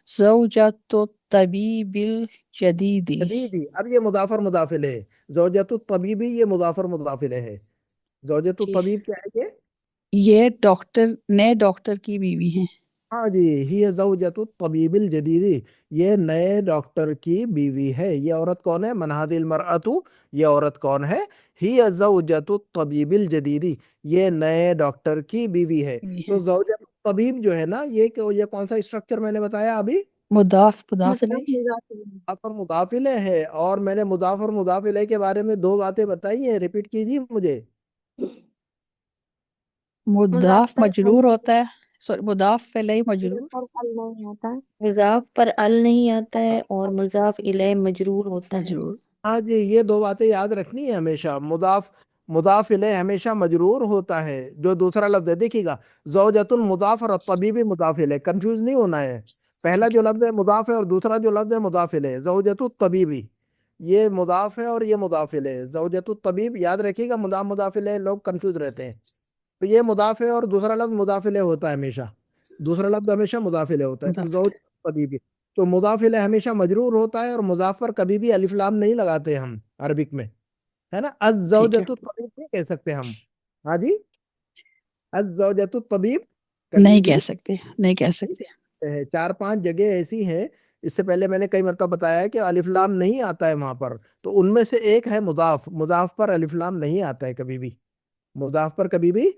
زوجۃ الطبیب الجدید. جدیدی، اب یہ مضاف اور مضاف الیہ ہے. زوجۃ الطبیبی، یہ مضاف اور مضاف الیہ ہے. زوجۃ الطبیب کیا ہے یہ ڈاکٹر، نئے ڈاکٹر کی بیوی ہیں. ہاں جی، ہی زوجۃ الطبیب الجدیدی، یہ نئے ڈاکٹر کی بیوی ہے. یہ عورت کون ہے؟ من هذه المرأة، یہ عورت کون ہے؟ ہی زوجۃ الطبیب الجدیدی، یہ نئے ڈاکٹر کی بیوی ہے. تو زوجۃ الطبیب جو ہے نا، یہ کون سا اسٹرکچر میں نے بتایا ابھی؟ مضاف الیہ. مضاف اور مضاف الیہ ہے. اور میں نے مضاف اور مضاف الیہ کے بارے میں 2 باتیں بتائی ہیں، ریپیٹ کیجیے مجھے. مضاف مجرور ہوتا ہے، سوری مضاف الیہ مجرور. مضاف پر ال نہیں آتا ہے اور مضاف الیہ مجرور ہوتا ہے. مجرور. ہاں جی، یہ 2 باتیں یاد رکھنی ہے ہمیشہ. مضاف الیہ ہمیشہ مجرور ہوتا ہے. جو دوسرا لفظ ہے دیکھیے گا، زوجۃ مضاف اور الطبیب مضاف الیہ، کنفیوز نہیں ہونا ہے. پہلا جو لفظ ہے مضاف ہے اور دوسرا جو لفظ ہے مضاف الیہ. زوجۃ الطبیبی، یہ مضاف ہے اور یہ مضاف الیہ. زوجۃ الطبیب یاد رکھیے گا، مضاف الیہ لوگ کنفیوز رہتے ہیں. تو یہ مضاف ہے اور دوسرا لفظ مضاف الیہ ہوتا ہے ہمیشہ. دوسرا لفظ ہمیشہ مضاف الیہ ہوتا ہے. تو زوجۃ الطبیبی، تو مضاف الیہ ہمیشہ مجرور ہوتا ہے، اور مضاف پر کبھی بھی الف لام نہیں لگاتے ہم عربک میں. ہے نا، الزوجۃ الطبیب نہیں کہہ سکتے ہم. ہاں جی، الزوجۃ الطبیب کبھی نہیں بھی کہہ سکتے، نہیں کہہ سکتے. 4-5 جگہ ایسی ہیں. اس سے پہلے میں نے کئی مرتبہ بتایا ہے کہ الف لام نہیں آتا ہے وہاں پر. تو ان میں سے ایک ہے مضاف. مضاف پر الف لام نہیں آتا ہے کبھی بھی. مضاف پر کبھی بھی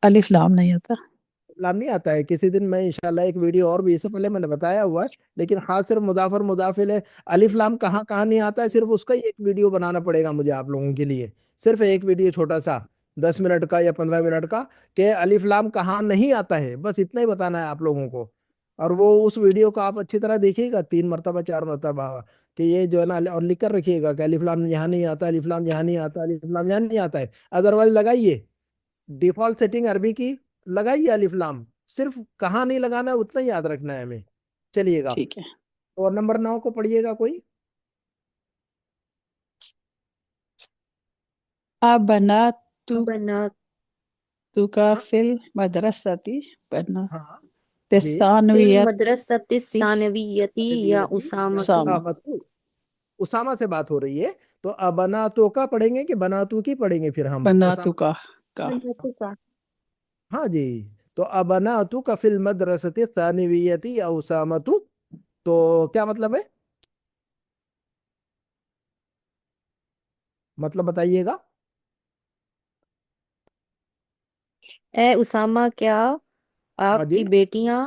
الف لام نہیں ہوتا. لام نہیں آتا ہے. کسی دن میں انشاءاللہ ایک ویڈیو اور بھی، اس سے پہلے میں نے بتایا ہوا ہے، لیکن خاص صرف مضاف اور مضاف الیہ الف لام کہاں کہاں نہیں آتا ہے، صرف اس کا ہی ایک ویڈیو بنانا پڑے گا مجھے آپ لوگوں کے لیے. صرف ایک ویڈیو چھوٹا سا 10 منٹ کا یا 15 منٹ کا، کہ الف لام کہاں نہیں آتا ہے، بس اتنا ہی بتانا ہے آپ لوگوں کو. اور وہ اس ویڈیو کو آپ اچھی طرح دیکھیے گا 3 مرتبہ 4 مرتبہ، کہ یہ جو ہے نا، اور لکھ کر رکھیے گا کہ الف لام یہاں نہیں آتا، الف لام یہاں نہیں آتا، الف لام یہاں نہیں آتا ہے. ادروائز لگائیے ڈیفالٹ سیٹنگ عربی کی، لگائیے الف لام. صرف کہاں نہیں لگانا ہے اتنا ہی یاد رکھنا ہے ہمیں. چلیے گا. ٹھیک ہے. اور نمبر 9 کو پڑھیے گا کوئی. بناتک فی المدرسۃ، ہاں جی، ثانویت. مدرسۃ ثانویتی یا اسامہ. اسامہ سے بات ہو رہی ہے. تو ابناتو کا پڑھیں گے کہ بناتو کی پڑھیں گے پھر ہم؟ بناتک کا. ہاں جی، تو ابناتک فی المدرسۃ الثانویۃ یا اسامۃ، تو کیا مطلب ہے؟ مطلب بتائیے گا. اے اسامہ، کیا ہاں آپ جی، کی بیٹیاں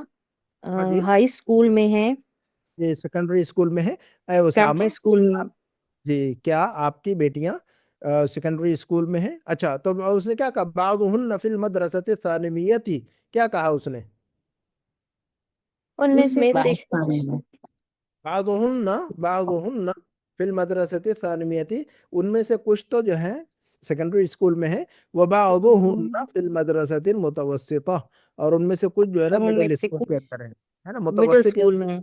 ہاں جی، ہائی اسکول میں ہیں؟ یہ سیکنڈری اسکول میں ہے. اے اسامہ، سیکنڈری اسکول میں؟ جی کیا آپ کی بیٹیاں سیکنڈری اسکول میں ہیں؟ اچھا، تو اس نے کیا کہا؟ بعضہن فی المدرسۃ الثانویۃ، کیا کہا اس نے؟ ان میں سے کچھ بعضہن فی المدرسۃ الثانویۃ، ان میں سے کچھ تو جو ہے سیکنڈری اسکول میں ہے. وبعضہن فی المدرسۃ المتوسطہ، اور ان میں سے کچھ جو ہے نا اور ان میں مڈل سے اسکول کچھ کے اندر ہے نا، مڈل متوسط اسکول میں ہیں.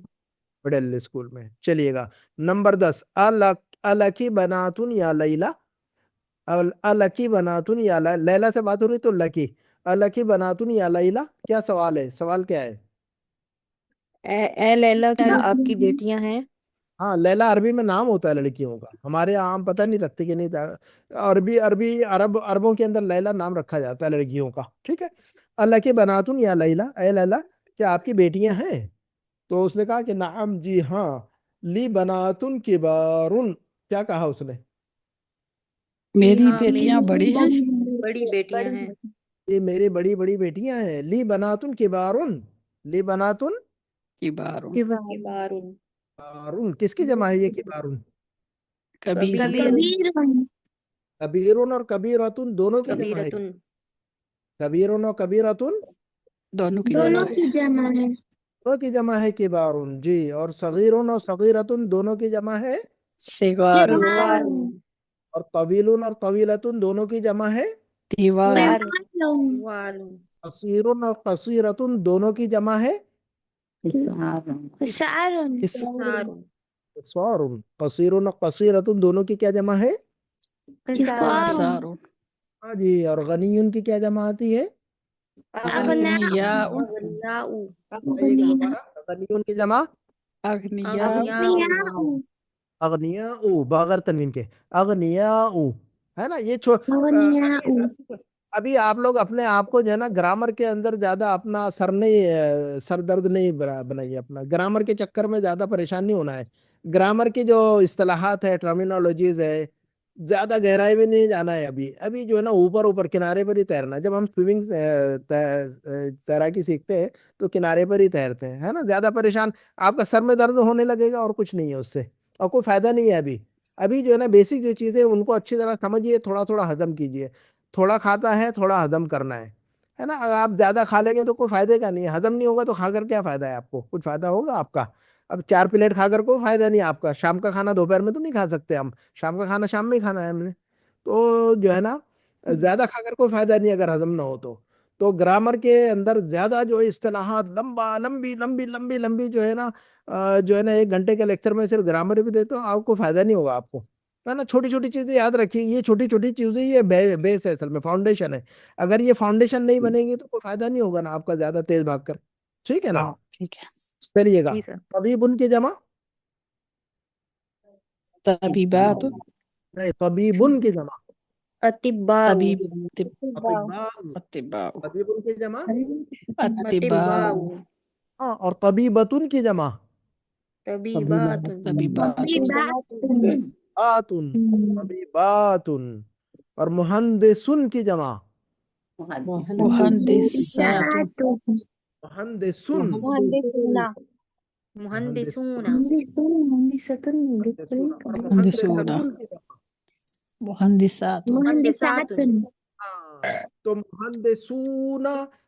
مڈل اسکول میں. چلیے گا نمبر 10، الکی بناتن یا لیلا، الکی بناتن یا لیلا سے بات ہو رہی تو لکی، الکی بناتن یا لیلا، کیا سوال ہے؟ سوال کیا ہے؟ اے لیلا، کیا آپ کی بیٹیاں ہیں؟ ہاں، لیلا عربی میں نام ہوتا ہے لڑکیوں کا. ہمارے یہاں عام پتہ نہیں رکھتے کہ نہیں عربوں کے اندر لیلا نام رکھا جاتا ہے لڑکیوں کا. ٹھیک ہے. اللہ کی بناتن یا لیلا، اے لیلا کیا آپ کی بیٹیاں ہیں؟ تو اس نے کہا کہ نعم، جی ہاں. لی بناتن کبارن، کیا کہا اس نے؟ جی میری ہاں، بیٹیاں بڑی ہیں. بڑی بیٹیاں ہیں. یہ میری بڑی بڑی بیٹیاں ہیں. لی بناتن کبارن، لی بناتن کبار، کبارن، کبارن، کس کی جمع ہے یہ کبارن؟ کبیر، کبیر کبیرن اور کبیرتن دونوں کی جمع ہے. کبیرتن، کبیرن اور کبیرتن دونوں کی دونوں جمع ہے. کی جمع ہے. دونوں کی جمع ہے کبارن. جی. اور صغیرن اور صغیرتن دونوں کی جمع ہے. سگار، صغار اور طویلن اور طویلتن دونوں کی جمع ہے. دیوار، طوال والن، قصیرن اور قصیرتن دونوں کی جمع ہے. قصار قصارن، قصارن. قصیرن اور قصیرتن دونوں کی کیا جمع ہے؟ قصار قصار، ہاں جی. اور غنیون کی کیا جمع آتی ہے؟ اغنیاء، اغنیاء، بتائیے گا دوبارہ. غنیون کی جمع اغنیاء، اغنیاء، اغنیاء، بغیر تنوین کے. اغنیاء ہے نا. یہ ابھی آپ لوگ اپنے آپ کو جو ہے نا گرامر کے اندر زیادہ اپنا سر درد نہیں بنائیے. اپنا گرامر کے چکر میں زیادہ پریشان نہیں ہونا ہے. گرامر کی جو اصطلاحات ہے، ٹرمینالوجیز ہے، زیادہ گہرائی میں نہیں جانا ہے. ابھی جو ہے نا اوپر کنارے پر ہی تیرنا. جب ہم سوئمنگ تیراکی سیکھتے ہیں تو کنارے پر ہی تیرتے ہیں، ہے نا. زیادہ پریشان آپ کا سر میں درد ہونے لگے گا اور کچھ نہیں ہے اس سے، اور کوئی فائدہ نہیں ہے. ابھی جو ہے نا بیسک جو چیزیں ان کو اچھی طرح سمجھیے، تھوڑا تھوڑا ہضم کیجیے. تھوڑا کھاتا ہے، تھوڑا ہضم کرنا ہے نا. اگر آپ زیادہ کھا لیں گے تو کوئی فائدے کا نہیں ہے. ہضم نہیں ہوگا تو کھا کر کیا فائدہ ہے آپ کو؟ کچھ فائدہ ہوگا آپ کا؟ اب 4 پلیٹ کھا کر کوئی فائدہ نہیں آپ کا. شام کا کھانا دوپہر میں تو نہیں کھا سکتے ہم. شام کا کھانا شام میں ہی کھانا ہے ہم نے. تو جو ہے نا زیادہ کھا کر کوئی فائدہ نہیں اگر ہضم نہ ہو تو گرامر کے اندر زیادہ جو اصطلاحات لمبی جو ہے نا 1 گھنٹے کے لیکچر میں صرف گرامر بھی دیتے ہو، آپ کو فائدہ نہیں ہوگا آپ کو، ہے نا. چھوٹی چھوٹی چیزیں یاد رکھیے. یہ چھوٹی چھوٹی چیزیں یہ بیس ہے، اصل میں فاؤنڈیشن ہے. اگر یہ فاؤنڈیشن نہیں بنے گی تو کوئی فائدہ نہیں ہوگا نا آپ کا زیادہ تیز بھاگ کر. ٹھیک ہے نا. ٹھیک ہے. چلیے گا. جی سر. طبیب ان کی جمع طبیبات، نہیں، طبیب ان کی جمع اطباء، طبیب، اطباء. اتباع، طبیب ان کی جمع اتباع، اطباء، اور طبیبتن کی جمع طبیبات، طبیبات، آتن. طبیباتن. اور مہندسن کی جمع مہندسات، مہندسن. مہندسون، اور مہندسون، مہندستن کی جمع. مہندسات، مہندسات، تو مہندسون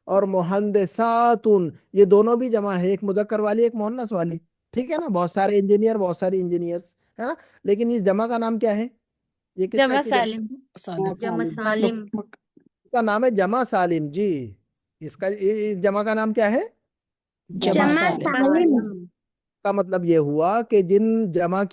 اور مہندساتن یہ دونوں بھی جمع ہے. ایک مذکر والی، ایک مؤنث والی. ٹھیک ہے نا. بہت سارے انجینئر، بہت ساری انجینئرس، ہے نا. لیکن اس جمع کا نام کیا ہے؟ یہ کس کا سالم، جمع سالم، اس کا نام ہے جمع سالم. جی. اس جمع کا نام کیا ہے؟ جمع سالم. کا مطلب یہ ہوا کہ جمع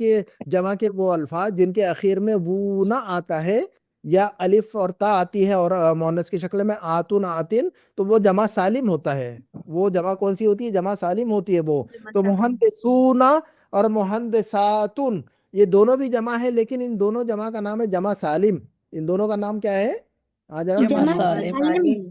کے وہ الفاظ جن کے اخیر میں وہ نہ آتا ہے یا الف اور تا آتی ہے اور مؤنث کی شکل میں آتن آتن، تو وہ جمع سالم ہوتا ہے. وہ جمع کون سی ہوتی ہے؟ جمع سالم ہوتی ہے وہ. تو مہندسون اور مہندساتن یہ دونوں بھی جمع ہے، لیکن ان دونوں جمع کا نام ہے جمع سالم. ان دونوں کا نام کیا ہے؟ جمع سالم.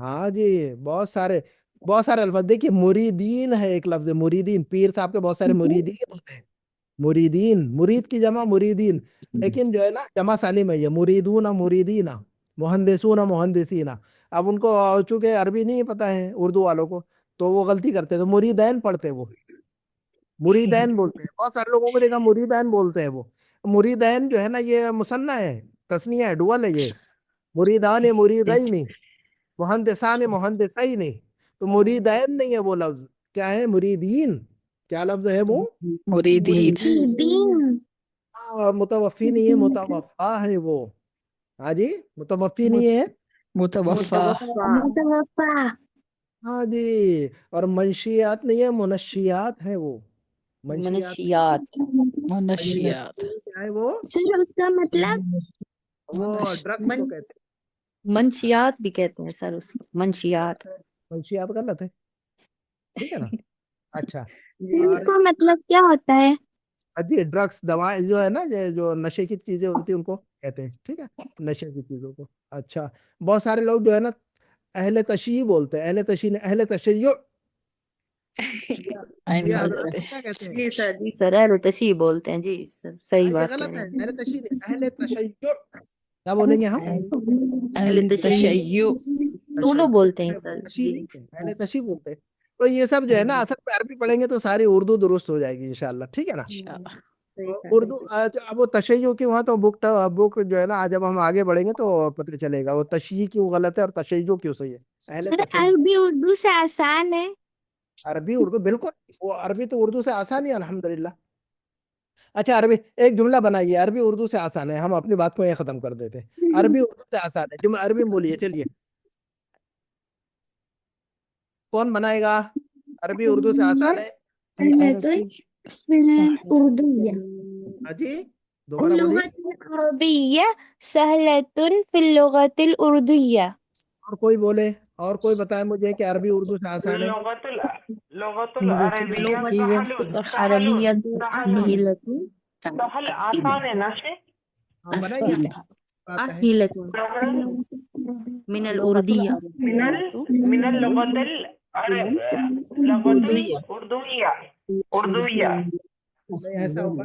ہاں جی، بہت سارے الفاظ دیکھیے. مریدین ہے ایک لفظ، مریدین، پیر صاحب کے بہت سارے مریدین ہوتے ہیں. مریدین، مرید کی جمع مریدین، لیکن جو ہے نا جمع سالم ہے یہ، مریدون مریدین، مہندسون مہندسین. اب ان کو چونکہ عربی نہیں پتہ ہے اردو والوں کو، تو وہ غلطی کرتے ہیں، تو مریدین پڑھتے وہ، مریدین بولتے ہیں. بہت سارے لوگوں کو دیکھا مریدین بولتے ہیں وہ. مریدین جو ہے نا یہ مثنیٰ ہے، تثنیہ ہے، ڈوول ہے یہ. مریدان مریدین، مہندسان مہندسین. تو مریدین نہیں ہے وہ لفظ، کیا ہے؟ مریدین. کیا لفظ ہے وہ؟ مريدين دين اور متوفی نہیں ہے، متوفا ہے وہ. ہاں جی، متوفی نہیں ہے. متوفى متوفى ہاں جی. اور منشیات نہیں ہے، منشیات ہے وہ. منشیات نہیں. منشیات. منشيات کیا ہے وہ؟ سر اس کا مطلب وہ ڈرگس کو کہتے منشیات بھی کہتے ہیں سر اس کو، منشیات. ہیں. منشیات غلط ہے، ٹھیک ہے نا. اچھا. اس اور کا مطلب کیا ہوتا ہے؟ جی ڈرگس، دوائیں جو ہے نا، یہ جو نشے کی چیزیں ہوتی ہیں ان کو کہتے ہیں، ٹھیک ہے، نشے کی چیزوں کو. اچھا. بہت سارے لوگ جو ہے نا اہل تشیع بولتے ہیں، اہل تشیع نہیں، اہل تشیع. عين یہ حضرات الغدة. کیا کہتے ہیں؟ جی سر، جی سر، اہل تشیع بولتے ہیں. جی سر، صحیح یہ بات کہہ غلط رہے ہے، ہیں. اہل تشیع نہیں، اہل تشیع. کیا بولیں گے ہم؟ أهل التشيع. دونوں بولتے ہیں سر. تشیع جی نہیں کہتے، اہل تشیع بولتے ہیں. تو یہ سب جو ہے نا اصل میں عربی پڑھیں گے تو ساری اردو درست ہو جائے گی انشاءاللہ، ٹھیک ہے نا. إن شاء الله. اردو اب وہ تشیع کیوں ہوا، تو بک جو ہے نا جب ہم آگے بڑھیں گے تو پتہ چلے گا وہ تشیع کیوں غلط ہے اور تشیع کیوں صحیح ہے. اہل سر تشیع. عربی اردو سے آسان ہے. عربی اردو بالکل، وہ عربی تو اردو سے آسان ہی ہے الحمدللہ. اچھا عربی ایک جملہ بنائیے، عربی اردو سے آسان ہے. ہم اپنی بات کو یہ ختم کر دیتے. عربی اردو سے آسان ہے، جملہ عربی میں بولیے. چلیے کون بنائے گا؟ عربی اردو سے آسان ہے. العربي الأردية ہاں جی، دوبارہ بولیے. اللغة العربية سهلة في اللغة الأردية. اور کوئی بولے، اور کوئی بتائے مجھے کہ عربی اردو سے آسان ہے. لغت العربیہ صح. عربیت سہل اسهلة سہل آسان ہے نا سے ہاں بنائیے. بات کہیں. اسهلة من الأردية. من اللغت لغت اردویہ اردویہ. نہیں ایسا ہوگا،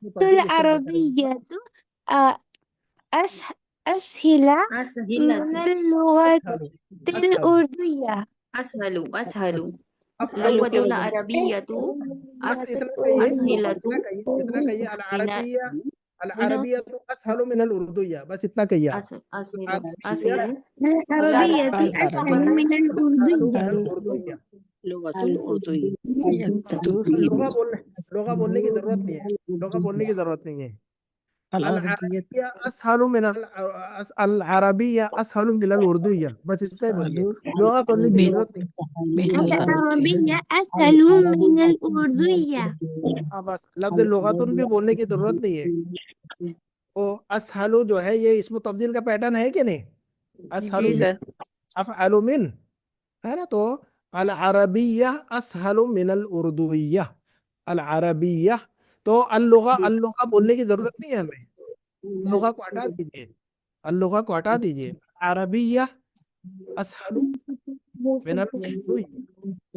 تبدیل استعمال کریں گے. العربية أسهل من أسهلة اللغة اسهل اسهل الأردية. أسهل افعل لغة کے وزن. العربية بس اتنا کہیے، أسهلة اتنا کہیے. من العربیہ تو اسهل من الاردویہ، بس اتنا کہیے آپ. أسهل العربیہ العربية أسهل من اسهل من الأردية. الاردویہ. لغة الأردن لغہ بولنے کی ضرورت نہیں ہے، لغہ بولنے کی ضرورت نہیں ہے. العربية العربیہ اسهل من العربیہ اسهل من الاردویہ، بس اتنا ہی بولیے، لغہ بولنے کی ضرورت نہیں. من الأردن. العربية أسهل من الأردية. ہاں بس لفظ لغتن بھی بولنے کی ضرورت نہیں ہے. وہ اسہل جو ہے یہ اسم تفضیل کا پیٹرن ہے کہ نہیں؟ اسہل جی من، سر. افعل من ہے نا. تو العربیہ اسہل من الاردویہ. العربیہ تو اللغہ بولنے کی ضرورت نہیں ہے ہمیں، اللغہ کو ہٹا دیجیے، اللغہ کو ہٹا دیجیے. عربیہ اسہل من الاردویہ،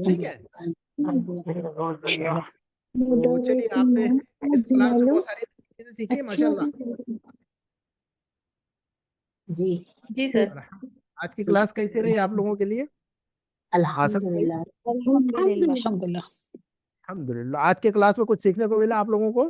ٹھیک ہے. تو چلیے آپ نے اس کلاس میں بہت ساری چیزیں سیکھی ہیں ماشاءاللہ. جی سر. آج کی کلاس کیسی رہی آپ لوگوں کے لیے؟ آسان رہی؟ الحمد لله. الحمدللہ. آج کے کلاس میں کچھ سیکھنے کو ملا آپ لوگوں کو؟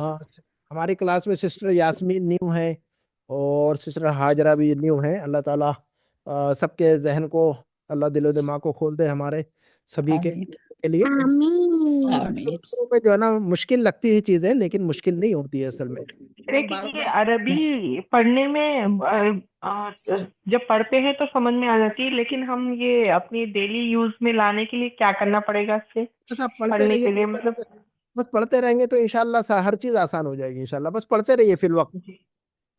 ہاں، ہماری کلاس میں سسٹر یاسمین نیو ہیں اور سسٹر ہاجرہ بھی نیو ہیں. اللہ تعالیٰ سب کے ذہن کو، اللہ دل و دماغ کو کھول دے ہمارے سبھی کے لیے. آمین. آمین. شروع میں جو ہے نا مشکل لگتی ہے چیزیں، لیکن مشکل نہیں ہوتی ہے اصل میں. دیکھیے عربی پڑھنے میں جب پڑھتے ہیں تو سمجھ میں آ جاتی ہے، لیکن ہم یہ اپنی ڈیلی یوز میں لانے کے لیے کیا کرنا پڑے گا اس سے بس آپ پڑھتے پڑھنے رہیے، کے لیے مطلب؟ بس پڑھتے رہیں گے تو انشاءاللہ ہر چیز آسان ہو جائے گی انشاءاللہ. بس پڑھتے رہیے فی الوقت. جی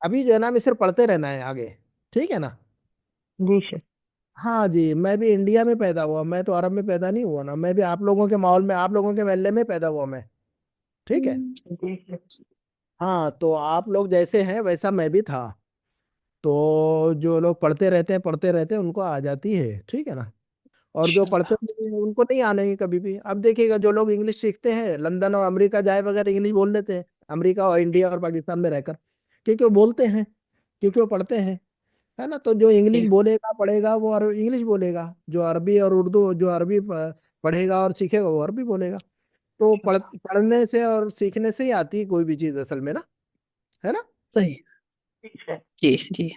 ابھی جو ہے نا ہمیں صرف پڑھتے رہنا ہے آگے، ٹھیک ہے نا. جی سر. ہاں جی، میں بھی انڈیا میں پیدا ہوا، میں تو عرب میں پیدا نہیں ہوا نا. میں بھی آپ لوگوں کے ماحول میں، آپ لوگوں کے محلے میں پیدا ہوا میں، ٹھیک ہے. جی سر. ہاں تو آپ لوگ جیسے ہیں ویسا میں بھی تھا. تو جو لوگ پڑھتے رہتے ہیں ان کو آ جاتی ہے, ٹھیک ہے نا. اور جو پڑھتے نہیں ہیں ان کو نہیں آنے گی کبھی بھی. اب دیکھیے گا جو لوگ انگلش سیکھتے ہیں لندن اور امریکہ جائے بغیر انگلش بول لیتے ہیں, امریکہ اور انڈیا اور پاکستان میں رہ کر, کیونکہ وہ بولتے ہیں, کیونکہ وہ پڑھتے ہیں, ہے نا. تو جو انگلش بولے گا پڑھے گا وہ انگلش بولے گا, جو عربی اور اردو جو عربی پڑھے گا اور سیکھے گا وہ عربی بولے گا. تو پڑھنے سے اور سیکھنے سے ہی آتی ہے کوئی بھی چیز اصل میں نا, ہے نا. صحیح. جی جی.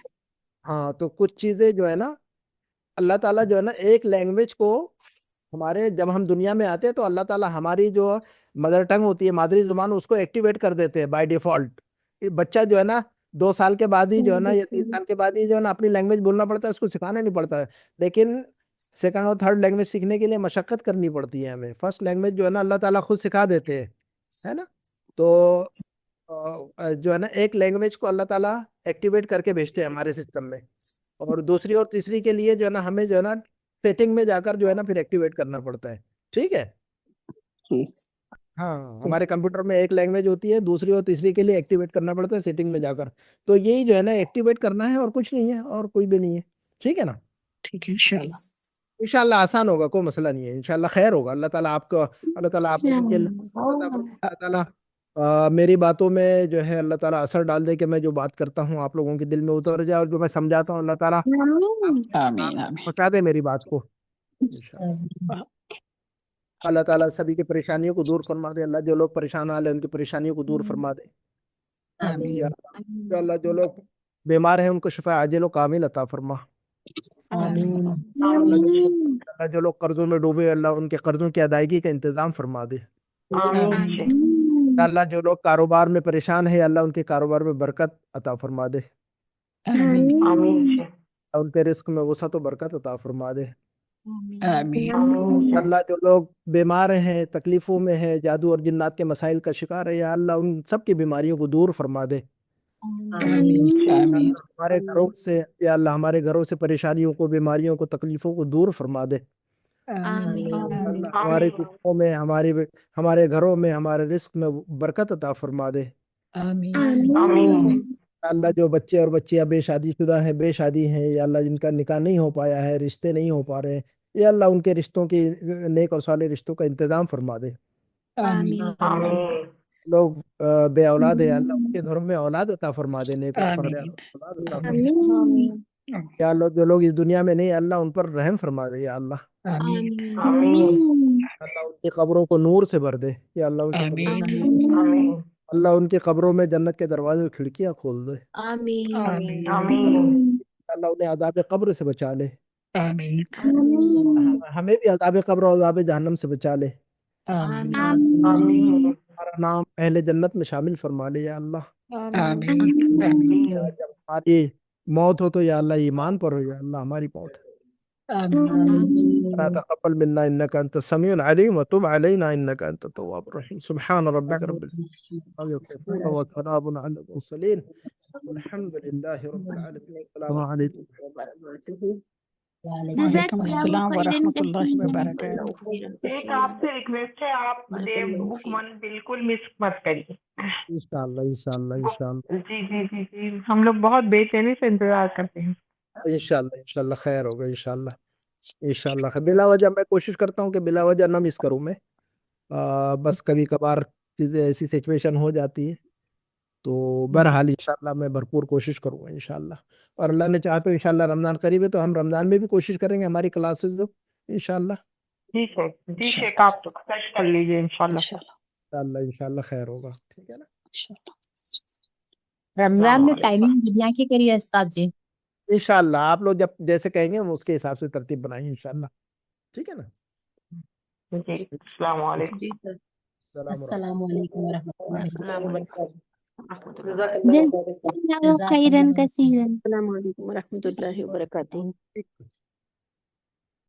ہاں تو کچھ چیزیں جو ہے نا اللہ تعالیٰ جو ہے نا ایک لینگویج کو ہمارے جب ہم دنیا میں آتے ہیں تو اللہ تعالیٰ ہماری جو مدر ٹنگ ہوتی ہے مادری زبان اس کو ایکٹیویٹ کر دیتے ہیں بائی ڈیفالٹ. بچہ جو ہے نا 2 سال کے بعد ہی جو ہے نا یا 3 سال کے بعد ہی جو ہے نا اپنی لینگویج بولنا پڑتا ہے, اس کو سکھانا نہیں پڑتا ہے. لیکن سیکنڈ اور تھرڈ لینگویج سیکھنے کے لیے مشقت کرنی پڑتی ہے ہمیں. فرسٹ لینگویج جو ہے نا اللہ تعالیٰ خود سکھا دیتے ہیں, ہے نا. تو جو ہے نا ایک لینگویج کو اللہ تعالیٰ ایکٹیویٹ کر کے بھیجتے ہیں ہمارے سسٹم میں, اور دوسری اور تیسری کے لیے جو ہے نا ہمیں جو ہے نا سیٹنگ میں جا کر جو ہے نا پھر ایکٹیویٹ کرنا پڑتا ہے, ٹھیک ہے. ہاں ہمارے کمپیوٹر میں ایک لینگویج ہوتی ہے, دوسری اور تیسری کے لیے ایکٹیویٹ کرنا پڑتا ہے سیٹنگ میں جا کر. تو یہی جو ہے نا ایکٹیویٹ کرنا ہے اور کچھ نہیں ہے, اور کوئی بھی نہیں ہے, ٹھیک ہے نا. ٹھیک ہے انشاءاللہ. انشاءاللہ آسان ہوگا, کوئی مسئلہ نہیں ہے, انشاءاللہ خیر ہوگا. اللہ تعالیٰ آپ کو اللہ تعالیٰ آپ کو اللہ تعالیٰ میری باتوں میں جو ہے اللہ تعالیٰ اثر ڈال دے کہ میں جو بات کرتا ہوں آپ لوگوں کے دل میں اتر جائے, اور جو میں سمجھاتا ہوں اللہ تعالیٰ آمین آمین. پہنچا دے میری بات کو. اللہ تعالیٰ سبھی کی پریشانیوں کو دور فرما دے. اللہ جو لوگ پریشان آ لے ان کی پریشانیوں کو دور فرما دے. آمین اللہ جو لوگ بیمار ہیں ان کو شفا عاجل و کامل عطا فرما. اللہ جو لوگ قرضوں میں ڈوبے اللہ ان کے قرضوں کی ادائیگی کا انتظام فرما دے. اللہ جو لوگ کاروبار میں پریشان ہیں اللہ ان کے کاروبار میں برکت عطا فرما دے. ان کے رزق میں وسعت و برکت عطا فرما دے. آمین. اللہ جو لوگ بیمار ہیں تکلیفوں میں ہیں جادو اور جنات کے مسائل کا شکار ہے یا اللہ ان سب کی بیماریوں کو دور فرما دے. آمین آمین. ہمارے گھروں سے یا اللہ ہمارے گھروں سے پریشانیوں کو بیماریوں کو تکلیفوں کو دور فرما دے. اللہ ہمارے دکھوں میں ہمارے گھروں میں ہمارے رزق میں برکت عطا فرما دے. آمین. اللہ جو بچے اور بچیاں بے شادی شدہ ہیں بے شادی ہیں یا اللہ جن کا نکاح نہیں ہو پایا ہے رشتے نہیں ہو پا رہے یا اللہ ان کے رشتوں کی نیک اور صالح رشتوں کا انتظام فرما دے. آمین. لوگ بے اولاد ہے اللہ ان کے گھروں میں اولاد عطا فرما دے نیک اور صالح اولاد عطا فرما دے. یا اللہ جو لوگ اس دنیا میں نہیں اللہ ان پر رحم فرما دے یا اللہ. آمین. اللہ ان کی قبروں کو نور سے بھر دے یا اللہ ان کی آمین. اللہ ان کی قبروں میں جنت کے دروازے اور کھڑکیاں کھول دے. آمین. اللہ انہیں عذاب قبر سے بچا لے. آمین. ہمیں بھی عذاب قبر اور عذاب جہنم سے بچا لے. آمین. ہمارا نام اہل جنت میں شامل فرما لے یا اللہ. آمین. جب ہماری موت ہو تو یا اللہ ایمان پر ہو یا اللہ ہماری موت. ربنا تقبل منا انك انت السميع العليم وتب علينا انك انت التواب الرحيم. سبحان ربك رب العزة يصفون وسلام على المرسلين والحمد لله رب العالمين. السلام عليكم. وعلیکم السلام ورحمۃ اللہ وبرکاتہ. ایک آپ سے ریکویسٹ ہے آپ بک 1 بالکل مس مت کریے. انشاءاللہ انشاءاللہ انشاءاللہ جی جی جی جی ہم لوگ بہت بے چینی سے انتظار کرتے ہیں. انشاءاللہ انشاءاللہ خیر ہوگا انشاءاللہ انشاءاللہ. بلا وجہ میں کوشش کرتا ہوں کہ بلا وجہ نہ مس کروں میں. بس کبھی کبھار چیزیں ایسی سچویشن ہو جاتی ہے تو بہرحال انشاءاللہ میں بھرپور کوشش کروں گا انشاءاللہ. اور اللہ نے چاہا تو انشاءاللہ رمضان قریب ہے تو ہم رمضان میں بھی کوشش کریں گے ہماری کلاسز انشاءاللہ. ٹھیک ہے ٹھیک ہے آپ سرچ کر لیجیے انشاءاللہ. انشاءاللہ انشاءاللہ خیر ہوگا. ٹھیک ہے نا. رمضان میں ٹائمنگ دنیا کی کریے استاد جی. انشاءاللہ آپ لوگ جب جیسے کہیں گے ہم اس کے حساب سے ترتیب بنائیں انشاءاللہ. ٹھیک ہے نا. جی السلام علیکم. السلام علیکم ورحمۃ اللہ. خیرن کثیرن. السلام علیکم ورحمۃ اللہ وبرکاتہ.